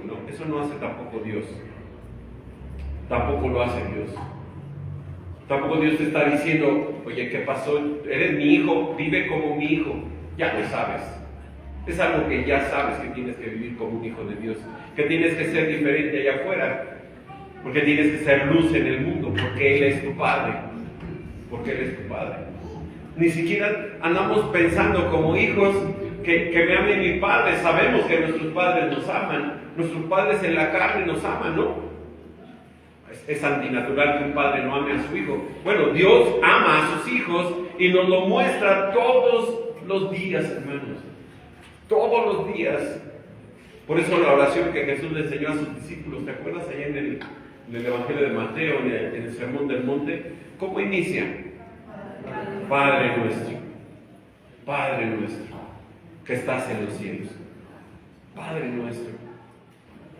no, eso no hace tampoco Dios. Tampoco lo hace Dios. Tampoco Dios te está diciendo, oye, ¿qué pasó? Eres mi hijo, vive como mi hijo. Ya lo sabes. Es algo que ya sabes, que tienes que vivir como un hijo de Dios, que tienes que ser diferente allá afuera, porque tienes que ser luz en el mundo, porque Él es tu Padre. Porque Él es tu Padre. Ni siquiera andamos pensando como hijos que me ame mi Padre. Sabemos que nuestros padres nos aman. Nuestros padres en la carne nos aman, ¿no? Es antinatural que un padre no ame a su hijo. Bueno, Dios ama a sus hijos y nos lo muestra todos los días, hermanos. Todos los días. Por eso la oración que Jesús le enseñó a sus discípulos, ¿te acuerdas allá en el Evangelio de Mateo, en el Sermón del Monte? ¿Cómo inicia? Padre nuestro, que estás en los cielos. Padre nuestro.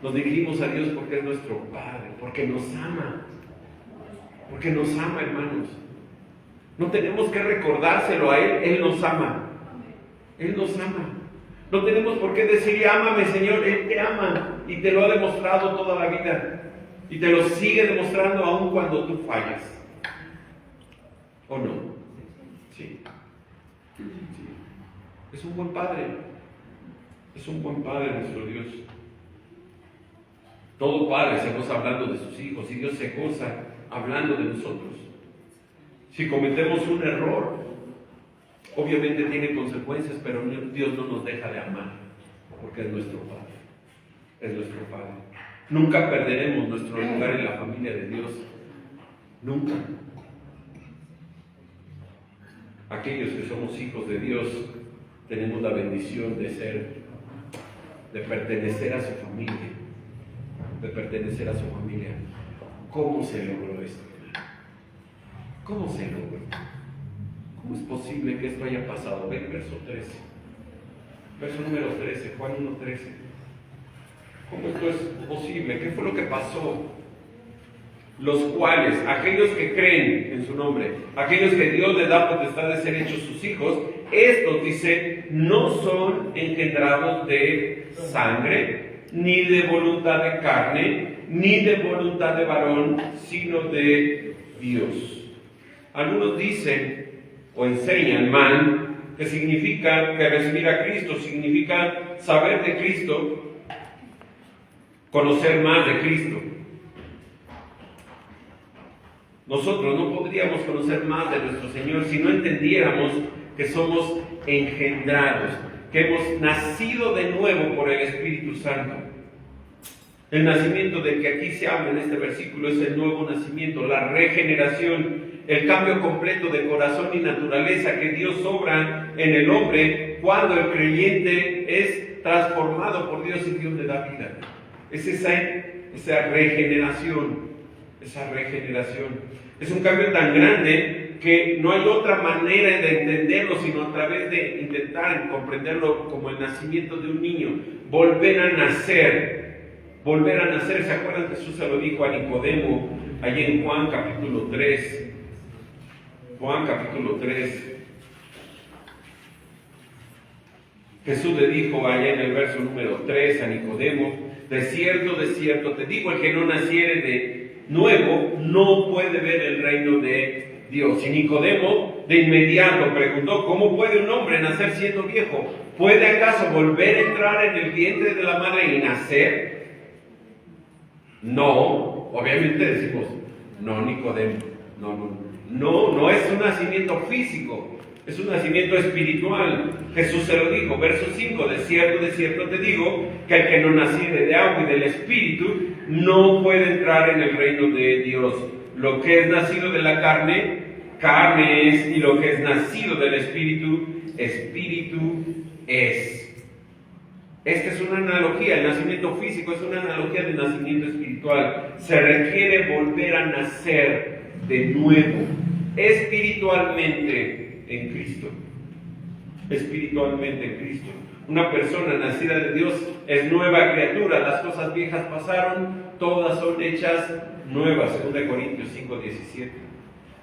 Nos dirigimos a Dios porque es nuestro Padre, porque nos ama. Porque nos ama, hermanos. No tenemos que recordárselo a Él, Él nos ama. Él nos ama. No tenemos por qué decirle, ámame, Señor, Él te ama y te lo ha demostrado toda la vida. Y te lo sigue demostrando aún cuando tú fallas. ¿O no? Sí. Es un buen Padre. Es un buen Padre nuestro Dios. Todo padre se goza hablando de sus hijos y Dios se goza hablando de nosotros. Si cometemos un error, obviamente tiene consecuencias, pero Dios no nos deja de amar, porque es nuestro Padre. Es nuestro Padre. Nunca perderemos nuestro lugar en la familia de Dios, Nunca. Aquellos que somos hijos de Dios tenemos la bendición de pertenecer a su familia, ¿Cómo se logró esto? ¿Cómo se logró? ¿Cómo es posible que esto haya pasado? Ven, verso 13. Verso número 13, Juan 1:13. ¿Cómo esto es posible? ¿Qué fue lo que pasó? Los cuales, aquellos que creen en su nombre, aquellos que Dios les da potestad de ser hechos sus hijos, estos, dice, no son engendrados de sangre, ni de voluntad de carne, ni de voluntad de varón, sino de Dios. Algunos dicen o enseñan mal que significa que recibir a Cristo significa saber de Cristo, conocer más de Cristo. Nosotros no podríamos conocer más de nuestro Señor si no entendiéramos que somos engendrados, que hemos nacido de nuevo por el Espíritu Santo. El nacimiento del que aquí se habla en este versículo es el nuevo nacimiento, la regeneración, el cambio completo de corazón y naturaleza que Dios obra en el hombre cuando el creyente es transformado por Dios y Dios le da vida. Es esa regeneración. Es un cambio tan grande que no hay otra manera de entenderlo sino a través de intentar comprenderlo como el nacimiento de un niño. Volver a nacer. ¿Se acuerdan? Jesús se lo dijo a Nicodemo allí en Juan capítulo 3. Jesús le dijo allá en el verso número 3 a Nicodemo: de cierto te digo, el que no naciere de nuevo no puede ver el reino de Dios. Y Nicodemo de inmediato preguntó: ¿cómo puede un hombre nacer siendo viejo? ¿Puede acaso volver a entrar en el vientre de la madre y nacer? No, obviamente decimos, no, Nicodemo, no es un nacimiento físico, es un nacimiento espiritual. Jesús se lo dijo, verso 5, de cierto te digo, que el que no naciere de agua y del Espíritu no puede entrar en el reino de Dios. Lo que es nacido de la carne, carne es, y lo que es nacido del Espíritu, Espíritu es. Esta es una analogía, el nacimiento físico es una analogía del nacimiento espiritual. Se requiere volver a nacer de nuevo, espiritualmente en Cristo. Espiritualmente en Cristo. Una persona nacida de Dios es nueva criatura. Las cosas viejas pasaron, todas son hechas nuevas. 2 Corintios 5:17.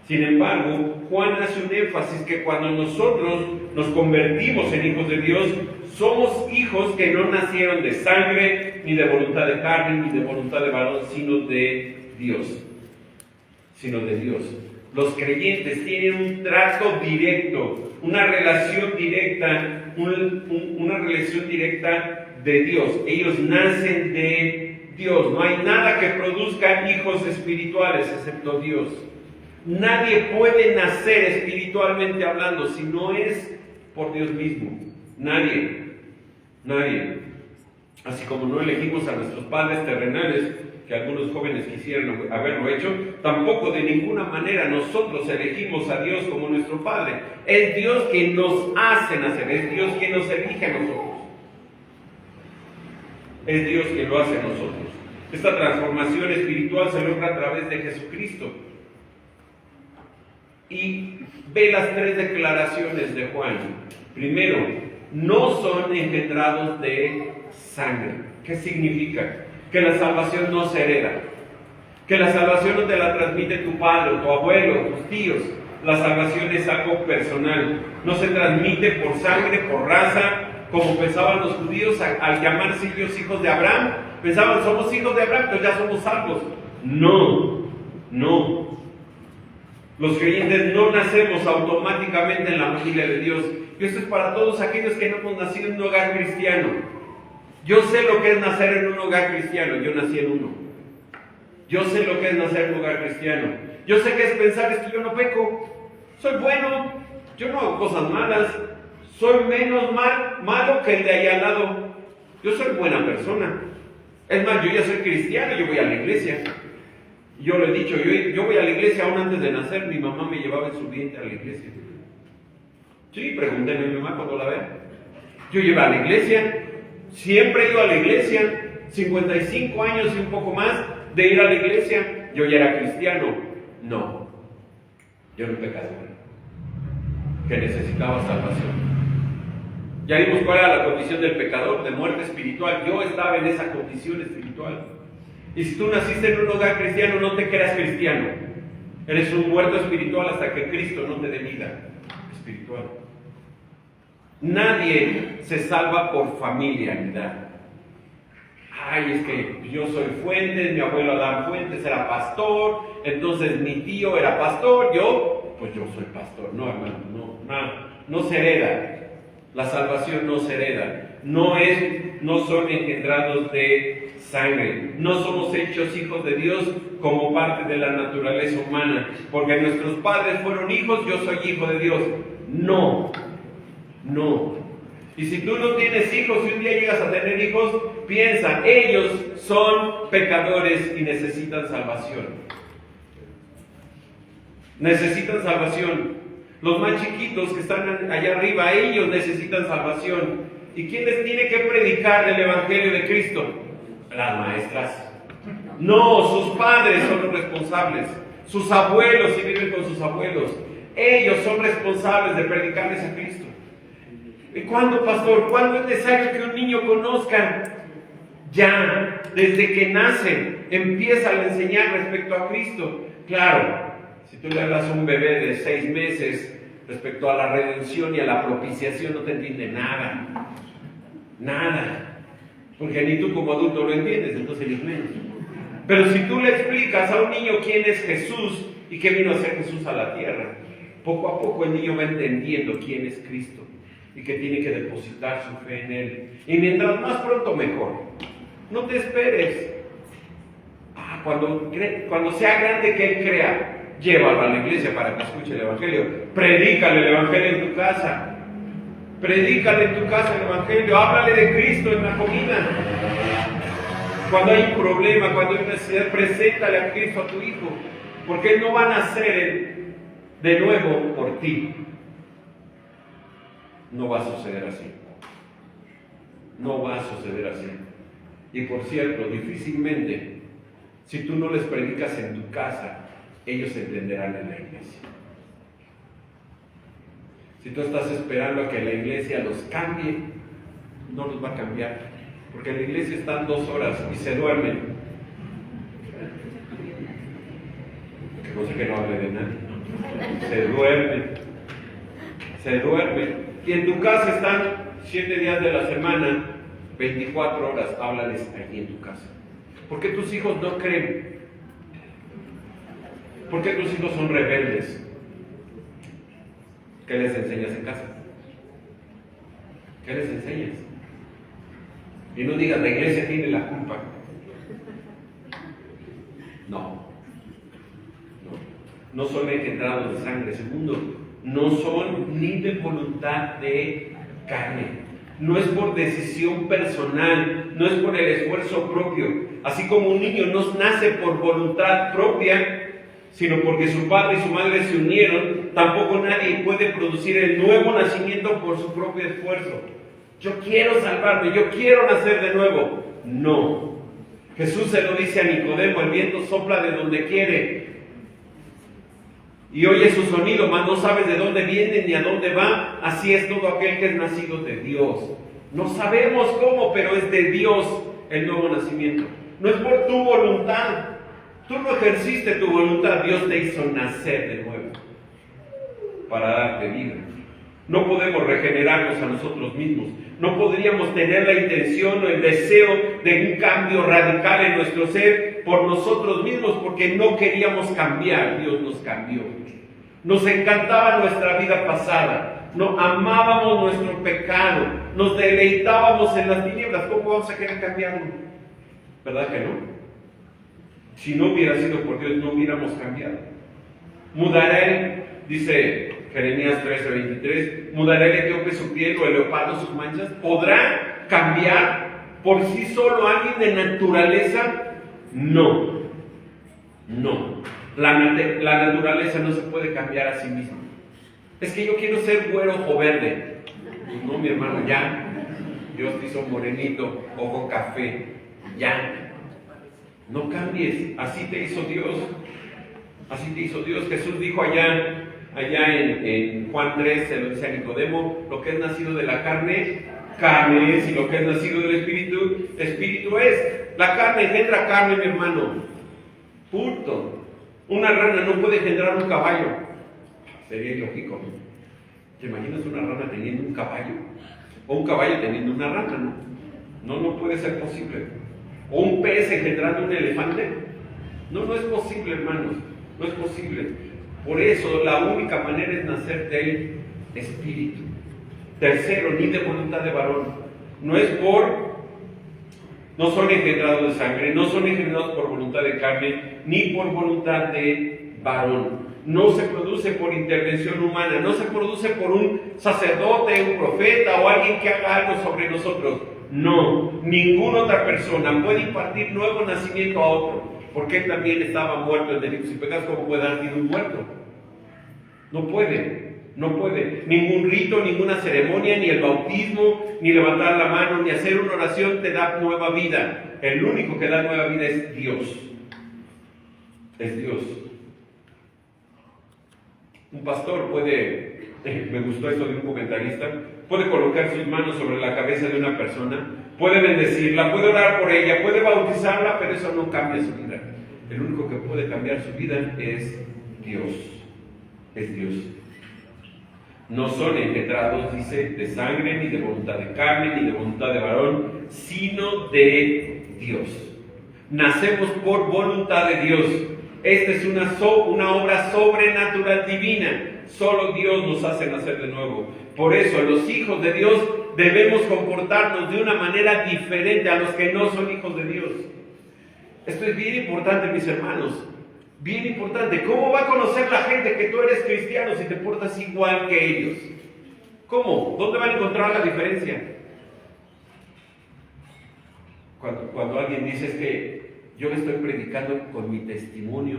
Sin embargo, Juan hace un énfasis que cuando nosotros nos convertimos en hijos de Dios, somos hijos que no nacieron de sangre, ni de voluntad de carne, ni de voluntad de varón, sino de Dios. Los creyentes tienen un trato directo, una relación directa, una relación directa de Dios. Ellos nacen de Dios. No hay nada que produzca hijos espirituales excepto Dios. Nadie puede nacer espiritualmente hablando si no es por Dios mismo. Nadie. Así como no elegimos a nuestros padres terrenales, que algunos jóvenes quisieran haberlo hecho, tampoco de ninguna manera nosotros elegimos a Dios como nuestro Padre. Es Dios quien nos hace nacer, es Dios quien nos elige a nosotros. Es Dios quien lo hace a nosotros. Esta transformación espiritual se logra a través de Jesucristo. Y ve las 3 declaraciones de Juan. Primero, no son engendrados de sangre. ¿Qué significa? Que la salvación no se hereda. Que la salvación no te la transmite tu padre, tu abuelo, tus tíos. La salvación es algo personal. No se transmite por sangre, por raza, como pensaban los judíos al llamarse ellos hijos de Abraham. Pensaban, somos hijos de Abraham, entonces ya somos salvos. No. Los creyentes no nacemos automáticamente en la familia de Dios. Y esto es para todos aquellos que no hemos nacido en un hogar cristiano. Yo sé lo que es nacer en un hogar cristiano. Yo nací en uno. Yo sé lo que es nacer en un hogar cristiano. Yo sé que es pensar, es que yo no peco. Soy bueno. Yo no hago cosas malas. Soy menos malo que el de allá al lado. Yo soy buena persona. Es más, yo ya soy cristiano. Yo voy a la iglesia. Yo lo he dicho, yo voy a la iglesia aún antes de nacer, mi mamá me llevaba en su vientre a la iglesia. Sí, pregúntenme a mi mamá cuando la vea. Yo llevo a la iglesia, siempre he ido a la iglesia, 55 años y un poco más de ir a la iglesia. Yo ya era cristiano. No, yo era un pecador que necesitaba salvación. Ya vimos cuál era la condición del pecador, de muerte espiritual. Yo estaba en esa condición espiritual. Y si tú naciste en un hogar cristiano, no te creas cristiano. Eres un muerto espiritual hasta que Cristo no te dé vida espiritual. Nadie se salva por familiaridad. Ay, es que yo soy Fuentes, mi abuelo Adán Fuentes era pastor, entonces mi tío era pastor, yo soy pastor. No, hermano, no se hereda. La salvación no se hereda. No son engendrados de sangre. No somos hechos hijos de Dios como parte de la naturaleza humana. Porque nuestros padres fueron hijos, yo soy hijo de Dios. No. Y si tú no tienes hijos y un día llegas a tener hijos, piensa, ellos son pecadores y necesitan salvación. Necesitan salvación. Los más chiquitos que están allá arriba, ellos necesitan salvación. ¿Y quién les tiene que predicar del Evangelio de Cristo? Las maestras. No, sus padres son los responsables. Sus abuelos, si viven con sus abuelos, ellos son responsables de predicarles a Cristo. ¿Y cuándo, pastor? ¿Cuándo es necesario que un niño conozca? Ya, desde que nacen, empieza a enseñar respecto a Cristo. Claro, si tú le hablas a un bebé de 6 meses respecto a la redención y a la propiciación, no te entiende nada. Nada. Porque ni tú como adulto lo entiendes, entonces ellos menos. Pero si tú le explicas a un niño quién es Jesús y qué vino a hacer Jesús a la tierra, poco a poco el niño va entendiendo quién es Cristo y que tiene que depositar su fe en Él. Y mientras más pronto, mejor. No te esperes. Cuando sea grande que Él crea, llévalo a la iglesia para que escuche el Evangelio. Predícale el Evangelio en tu casa. Predícale en tu casa el Evangelio. Háblale de Cristo en la comida. Cuando hay un problema, cuando hay una necesidad, preséntale a Cristo a tu hijo. Porque Él no va a nacer de nuevo por ti. No va a suceder así. No va a suceder así. Y por cierto, difícilmente, si tú no les predicas en tu casa, ellos entenderán en la iglesia. Si tú estás esperando a que la iglesia los cambie, no los va a cambiar. Porque en la iglesia están 2 horas y se duermen. Que no sé que no hable de nadie. Se duermen. Y en tu casa están 7 días de la semana, 24 horas, háblales aquí en tu casa. ¿Por qué tus hijos no creen? ¿Por qué tus hijos son rebeldes? ¿Qué les enseñas en casa? ¿Qué les enseñas? Y no digas, la iglesia tiene la culpa. No son engendrados de sangre. Segundo, no son ni de voluntad de carne. No es por decisión personal, no es por el esfuerzo propio. Así como un niño no nace por voluntad propia, sino porque su padre y su madre se unieron, tampoco nadie puede producir el nuevo nacimiento por su propio esfuerzo. Yo quiero salvarme, yo quiero nacer de nuevo. No. Jesús se lo dice a Nicodemo, el viento sopla de donde quiere y oye su sonido, mas no sabes de dónde viene ni a dónde va. Así es todo aquel que es nacido de Dios. No sabemos cómo, pero es de Dios el nuevo nacimiento. No es por tu voluntad. Tú no ejerciste tu voluntad, Dios te hizo nacer de nuevo para darte vida. No podemos regenerarnos a nosotros mismos. No podríamos tener la intención o el deseo de un cambio radical en nuestro ser por nosotros mismos, porque no queríamos cambiar. Dios nos cambió. Nos encantaba nuestra vida pasada. No amábamos nuestro pecado. Nos deleitábamos en las tinieblas. ¿Cómo vamos a querer cambiarlo? ¿Verdad que no? Si no hubiera sido por Dios, no hubiéramos cambiado. Mudará, dice Jeremías 13:23, mudará el etíope su piel o el leopardo sus manchas. ¿Podrá cambiar por sí solo alguien de naturaleza? No. No. La naturaleza no se puede cambiar a sí misma. Es que yo quiero ser güero o verde. Pues no, mi hermano, ya. Dios te hizo morenito, ojo café. Ya. No cambies. Así te hizo Dios. Así te hizo Dios. Jesús dijo allá en Juan 3, se lo dice a Nicodemo: lo que es nacido de la carne, carne es, y lo que es nacido del espíritu, espíritu es. La carne engendra carne, mi hermano. Punto. Una rana no puede engendrar un caballo. Sería ilógico. ¿Te imaginas una rana teniendo un caballo? O un caballo teniendo una rana, ¿no? No puede ser posible. ¿O un pez engendrando un elefante? No es posible, hermanos. No es posible. Por eso la única manera es nacer del Espíritu. Tercero, ni de voluntad de varón. No son engendrados de sangre, no son engendrados por voluntad de carne, ni por voluntad de varón. No se produce por intervención humana, no se produce por un sacerdote, un profeta o alguien que haga algo sobre nosotros. No, ninguna otra persona puede impartir nuevo nacimiento a otro, porque él también estaba muerto en delitos y pecados. ¿Cómo puede dar vida a un muerto? No puede. Ningún rito, ninguna ceremonia, ni el bautismo, ni levantar la mano, ni hacer una oración te da nueva vida. El único que da nueva vida es Dios. Es Dios. Un pastor puede, me gustó esto de un comentarista, puede colocar sus manos sobre la cabeza de una persona, puede bendecirla, puede orar por ella, puede bautizarla, pero eso no cambia su vida. El único que puede cambiar su vida es Dios. Es Dios. No son engendrados, dice, de sangre, ni de voluntad de carne, ni de voluntad de varón, sino de Dios. Nacemos por voluntad de Dios. Esta es una obra sobrenatural divina. Solo Dios nos hace nacer de nuevo. Por eso, los hijos de Dios debemos comportarnos de una manera diferente a los que no son hijos de Dios. Esto es bien importante, mis hermanos. Bien importante. ¿Cómo va a conocer la gente que tú eres cristiano si te portas igual que ellos? ¿Cómo? ¿Dónde van a encontrar la diferencia? Cuando alguien dice: es que yo le estoy predicando con mi testimonio,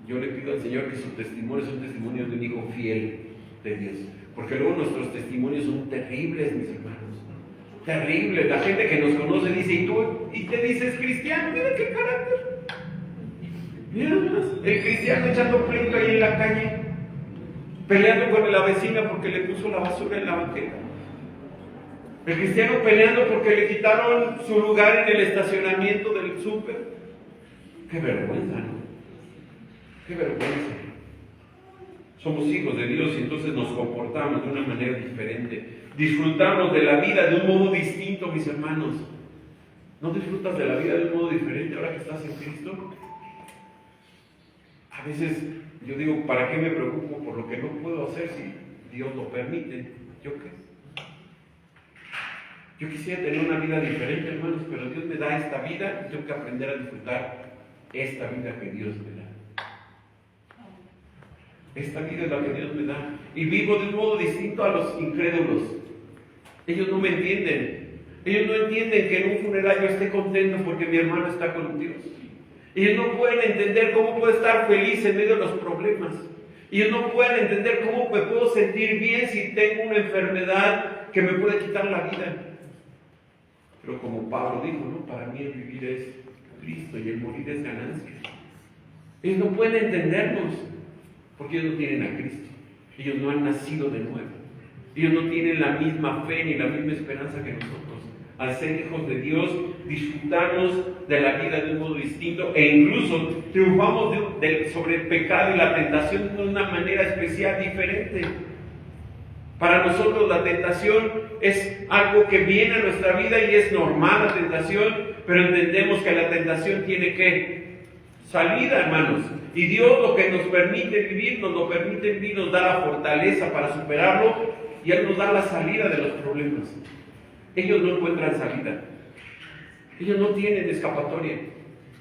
yo le pido al Señor que su testimonio es un testimonio de un hijo fiel de Dios. Porque luego nuestros testimonios son terribles, mis hermanos. Terribles. La gente que nos conoce dice: ¿y te dices cristiano? Mira qué carácter. Mira, el cristiano echando pleito ahí en la calle, peleando con la vecina porque le puso la basura en la banqueta. El cristiano peleando porque le quitaron su lugar en el estacionamiento del súper. Qué vergüenza, ¿no? Qué vergüenza. Somos hijos de Dios y entonces nos comportamos de una manera diferente. Disfrutamos de la vida de un modo distinto, mis hermanos. ¿No disfrutas de la vida de un modo diferente ahora que estás en Cristo? A veces yo digo: ¿para qué me preocupo por lo que no puedo hacer si Dios lo permite? ¿Yo qué? Yo quisiera tener una vida diferente, hermanos, pero Dios me da esta vida y tengo que aprender a disfrutar esta vida que Dios me da. Esta vida es la que Dios me da. Y vivo de un modo distinto a los incrédulos. Ellos no me entienden. Ellos no entienden que en un funeral yo esté contento porque mi hermano está con Dios. Ellos no pueden entender cómo puedo estar feliz en medio de los problemas. Ellos no pueden entender cómo me puedo sentir bien si tengo una enfermedad que me puede quitar la vida. Pero como Pablo dijo, ¿no? Para mí el vivir es Cristo y el morir es ganancia. Ellos no pueden entendernos porque ellos no tienen a Cristo. Ellos no han nacido de nuevo. Ellos no tienen la misma fe ni la misma esperanza que nosotros. Al ser hijos de Dios, disfrutamos de la vida de un modo distinto e incluso triunfamos sobre el pecado y la tentación de una manera especial, diferente. Para nosotros la tentación es algo que viene a nuestra vida y es normal la tentación, pero entendemos que la tentación tiene que salida, hermanos. Y Dios lo que nos permite vivir, nos lo permite vivir, nos da la fortaleza para superarlo y Él nos da la salida de los problemas. Ellos no encuentran salida. Ellos no tienen escapatoria.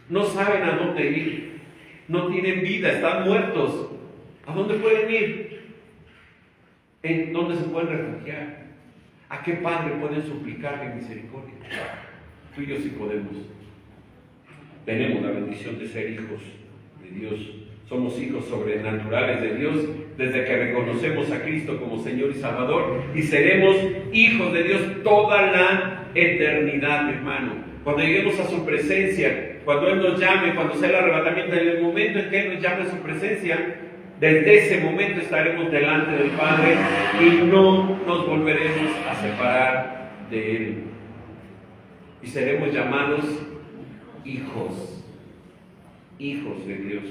No saben a dónde ir. No tienen vida, están muertos. ¿A dónde pueden ir? ¿En dónde se pueden refugiar? ¿A qué padre pueden suplicarle misericordia? Tú y yo sí podemos. Tenemos la bendición de ser hijos de Dios. Somos hijos sobrenaturales de Dios desde que reconocemos a Cristo como Señor y Salvador, y seremos hijos de Dios toda la eternidad, hermano. Cuando lleguemos a su presencia, cuando Él nos llame, cuando sea el arrebatamiento, en el momento en que Él nos llame a su presencia, desde ese momento estaremos delante del Padre y no nos volveremos a separar de Él. Y seremos llamados hijos, hijos de Dios,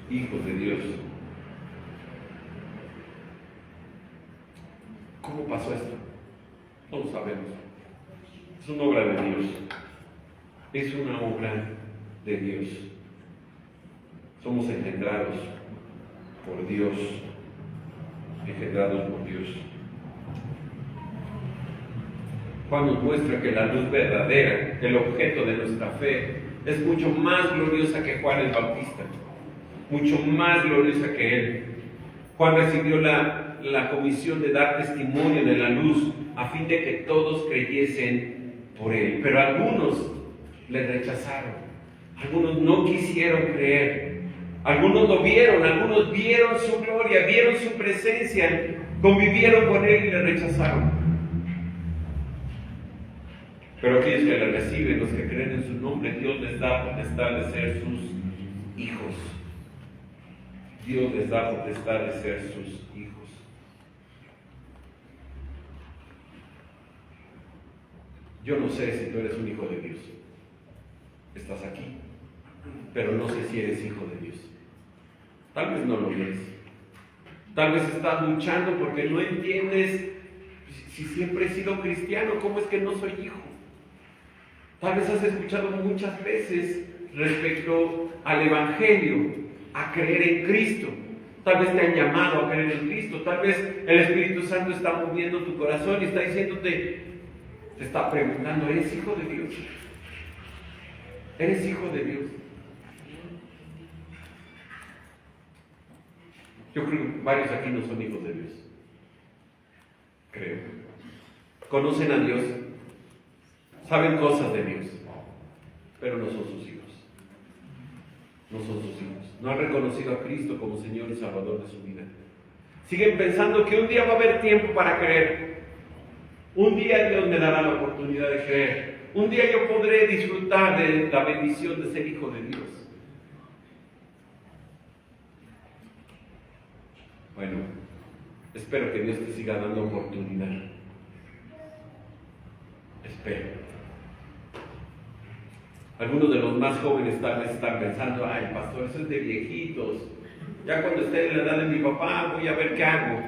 hijos de Dios. ¿Cómo pasó esto? No lo sabemos. Es una obra de Dios. Es una obra de Dios. Somos engendrados por Dios. Engendrados por Dios. Juan nos muestra que la luz verdadera, el objeto de nuestra fe, es mucho más gloriosa que Juan el Bautista. Mucho más gloriosa que él. Juan recibió la comisión de dar testimonio de la luz a fin de que todos creyesen por él. Pero algunos le rechazaron. Algunos no quisieron creer. Algunos lo vieron, algunos vieron su gloria, vieron su presencia, convivieron con él y le rechazaron. Pero aquellos que le reciben, los que creen en su nombre, Dios les da potestad de ser sus hijos. Dios les da potestad de ser sus hijos. Yo no sé si tú eres un hijo de Dios. Estás aquí, pero no sé si eres hijo de Dios. Tal vez no lo eres. Tal vez estás luchando porque no entiendes si siempre he sido cristiano, ¿cómo es que no soy hijo? Tal vez has escuchado muchas veces respecto al Evangelio, a creer en Cristo. Tal vez te han llamado a creer en Cristo. Tal vez el Espíritu Santo está moviendo tu corazón y está diciéndote, te está preguntando, ¿eres hijo de Dios? ¿Eres hijo de Dios? Yo creo que varios aquí no son hijos de Dios. Creo. Conocen a Dios, saben cosas de Dios, pero no son sus hijos. No son sus hijos. No han reconocido a Cristo como Señor y Salvador de su vida. Siguen pensando que un día va a haber tiempo para creer. Un día Dios me dará la oportunidad de creer. Un día yo podré disfrutar de la bendición de ser hijo de Dios. Bueno, espero que Dios te siga dando oportunidad. Espero. Algunos de los más jóvenes tal vez están pensando, ay, pastor, eso es de viejitos. Ya cuando esté en la edad de mi papá, voy a ver qué hago.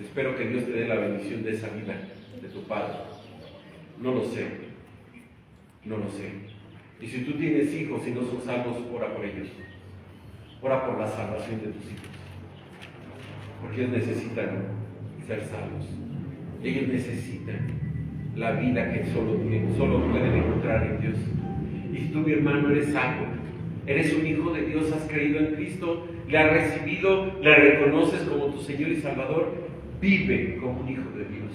Espero que Dios te dé la bendición de esa vida, de tu padre. No lo sé. No lo sé. Y si tú tienes hijos y no son salvos, ora por ellos. Ora por la salvación de tus hijos. Porque ellos necesitan ser salvos. Ellos necesitan la vida que solo pueden encontrar en Dios. Y si tú, mi hermano, eres salvo, eres un hijo de Dios, has creído en Cristo, le has recibido, le reconoces como tu Señor y Salvador, vive como un hijo de Dios.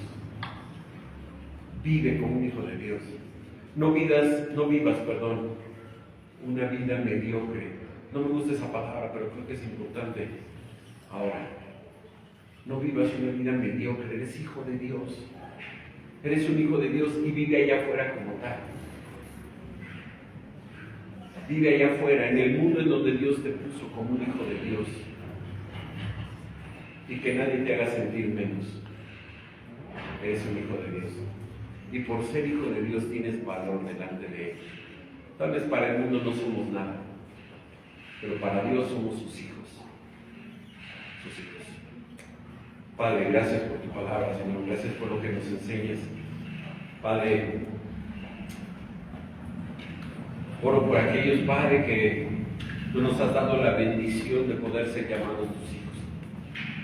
Vive como un hijo de Dios. No vivas, una vida mediocre. No me gusta esa palabra, pero creo que es importante ahora. No vivas una vida mediocre, eres hijo de Dios. Eres un hijo de Dios y vive allá afuera como tal. Vive allá afuera, en el mundo en donde Dios te puso como un hijo de Dios. Y que nadie te haga sentir menos. Eres un hijo de Dios. Y por ser hijo de Dios tienes valor delante de Él. Tal vez para el mundo no somos nada, pero para Dios somos sus hijos. Sus hijos. Padre, gracias por tu palabra, Señor. Gracias por lo que nos enseñas. Padre, oro por aquellos, Padre, que tú nos has dado la bendición de poder ser llamados tus hijos.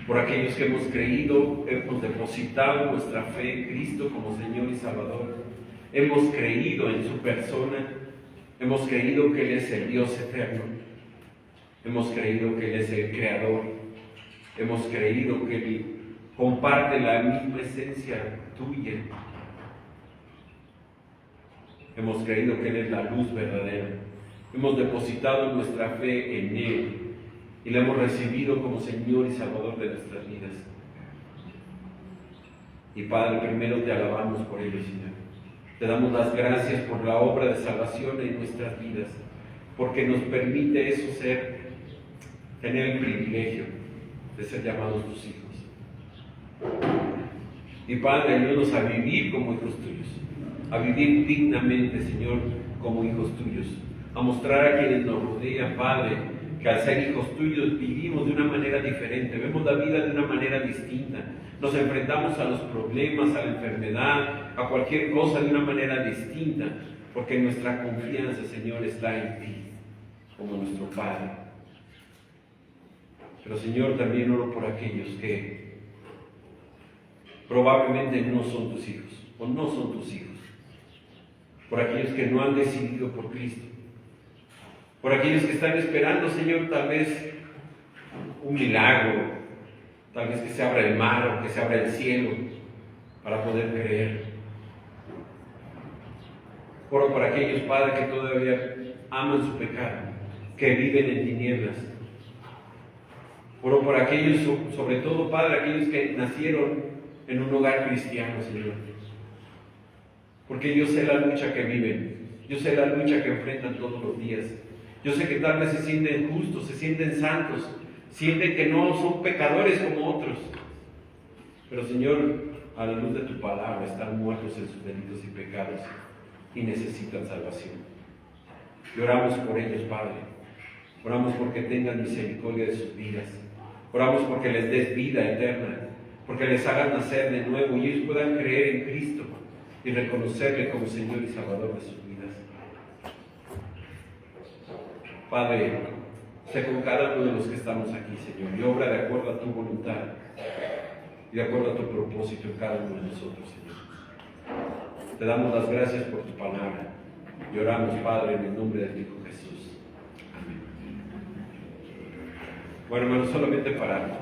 Por aquellos que hemos creído, hemos depositado nuestra fe en Cristo como Señor y Salvador. Hemos creído en su persona. Hemos creído que Él es el Dios eterno. Hemos creído que Él es el Creador. Hemos creído que Él comparte la misma esencia tuya. Hemos creído que Él es la luz verdadera. hemos depositado nuestra fe en Él y le hemos recibido como Señor y Salvador de nuestras vidas. Y Padre, primero te alabamos por ello, Señor. Te damos las gracias por la obra de salvación en nuestras vidas, porque nos permite eso tener el privilegio de ser llamados tus hijos. Y Padre, ayúdanos a vivir como hijos tuyos, a vivir dignamente, Señor, como hijos tuyos, a mostrar a quienes nos rodean, Padre, que al ser hijos tuyos vivimos de una manera diferente, vemos la vida de una manera distinta, nos enfrentamos a los problemas, a la enfermedad, a cualquier cosa de una manera distinta, porque nuestra confianza, Señor, está en ti, como nuestro Padre. Pero, Señor, también oro por aquellos que probablemente no son tus hijos, o no son tus hijos, por aquellos que no han decidido por Cristo, por aquellos que están esperando, Señor, tal vez un milagro, tal vez que se abra el mar o que se abra el cielo para poder creer. Oro por aquellos, Padre, que todavía aman su pecado, que viven en tinieblas. Oro por aquellos, sobre todo, Padre, aquellos que nacieron en un hogar cristiano, Señor. Porque yo sé la lucha que viven, yo sé la lucha que enfrentan todos los días. Yo sé que tal vez se sienten justos, se sienten santos, sienten que no son pecadores como otros. Pero, Señor, a la luz de tu palabra están muertos en sus delitos y pecados y necesitan salvación. Y oramos por ellos, Padre. Oramos porque tengan misericordia de sus vidas. Oramos porque les des vida eterna, porque les hagas nacer de nuevo y ellos puedan creer en Cristo y reconocerle como Señor y Salvador de sus vidas. Padre, sé con cada uno de los que estamos aquí, Señor, y obra de acuerdo a tu voluntad y de acuerdo a tu propósito en cada uno de nosotros, Señor. Te damos las gracias por tu palabra y oramos, Padre, en el nombre de tu Hijo Jesús. Amén. Bueno, hermanos, solamente para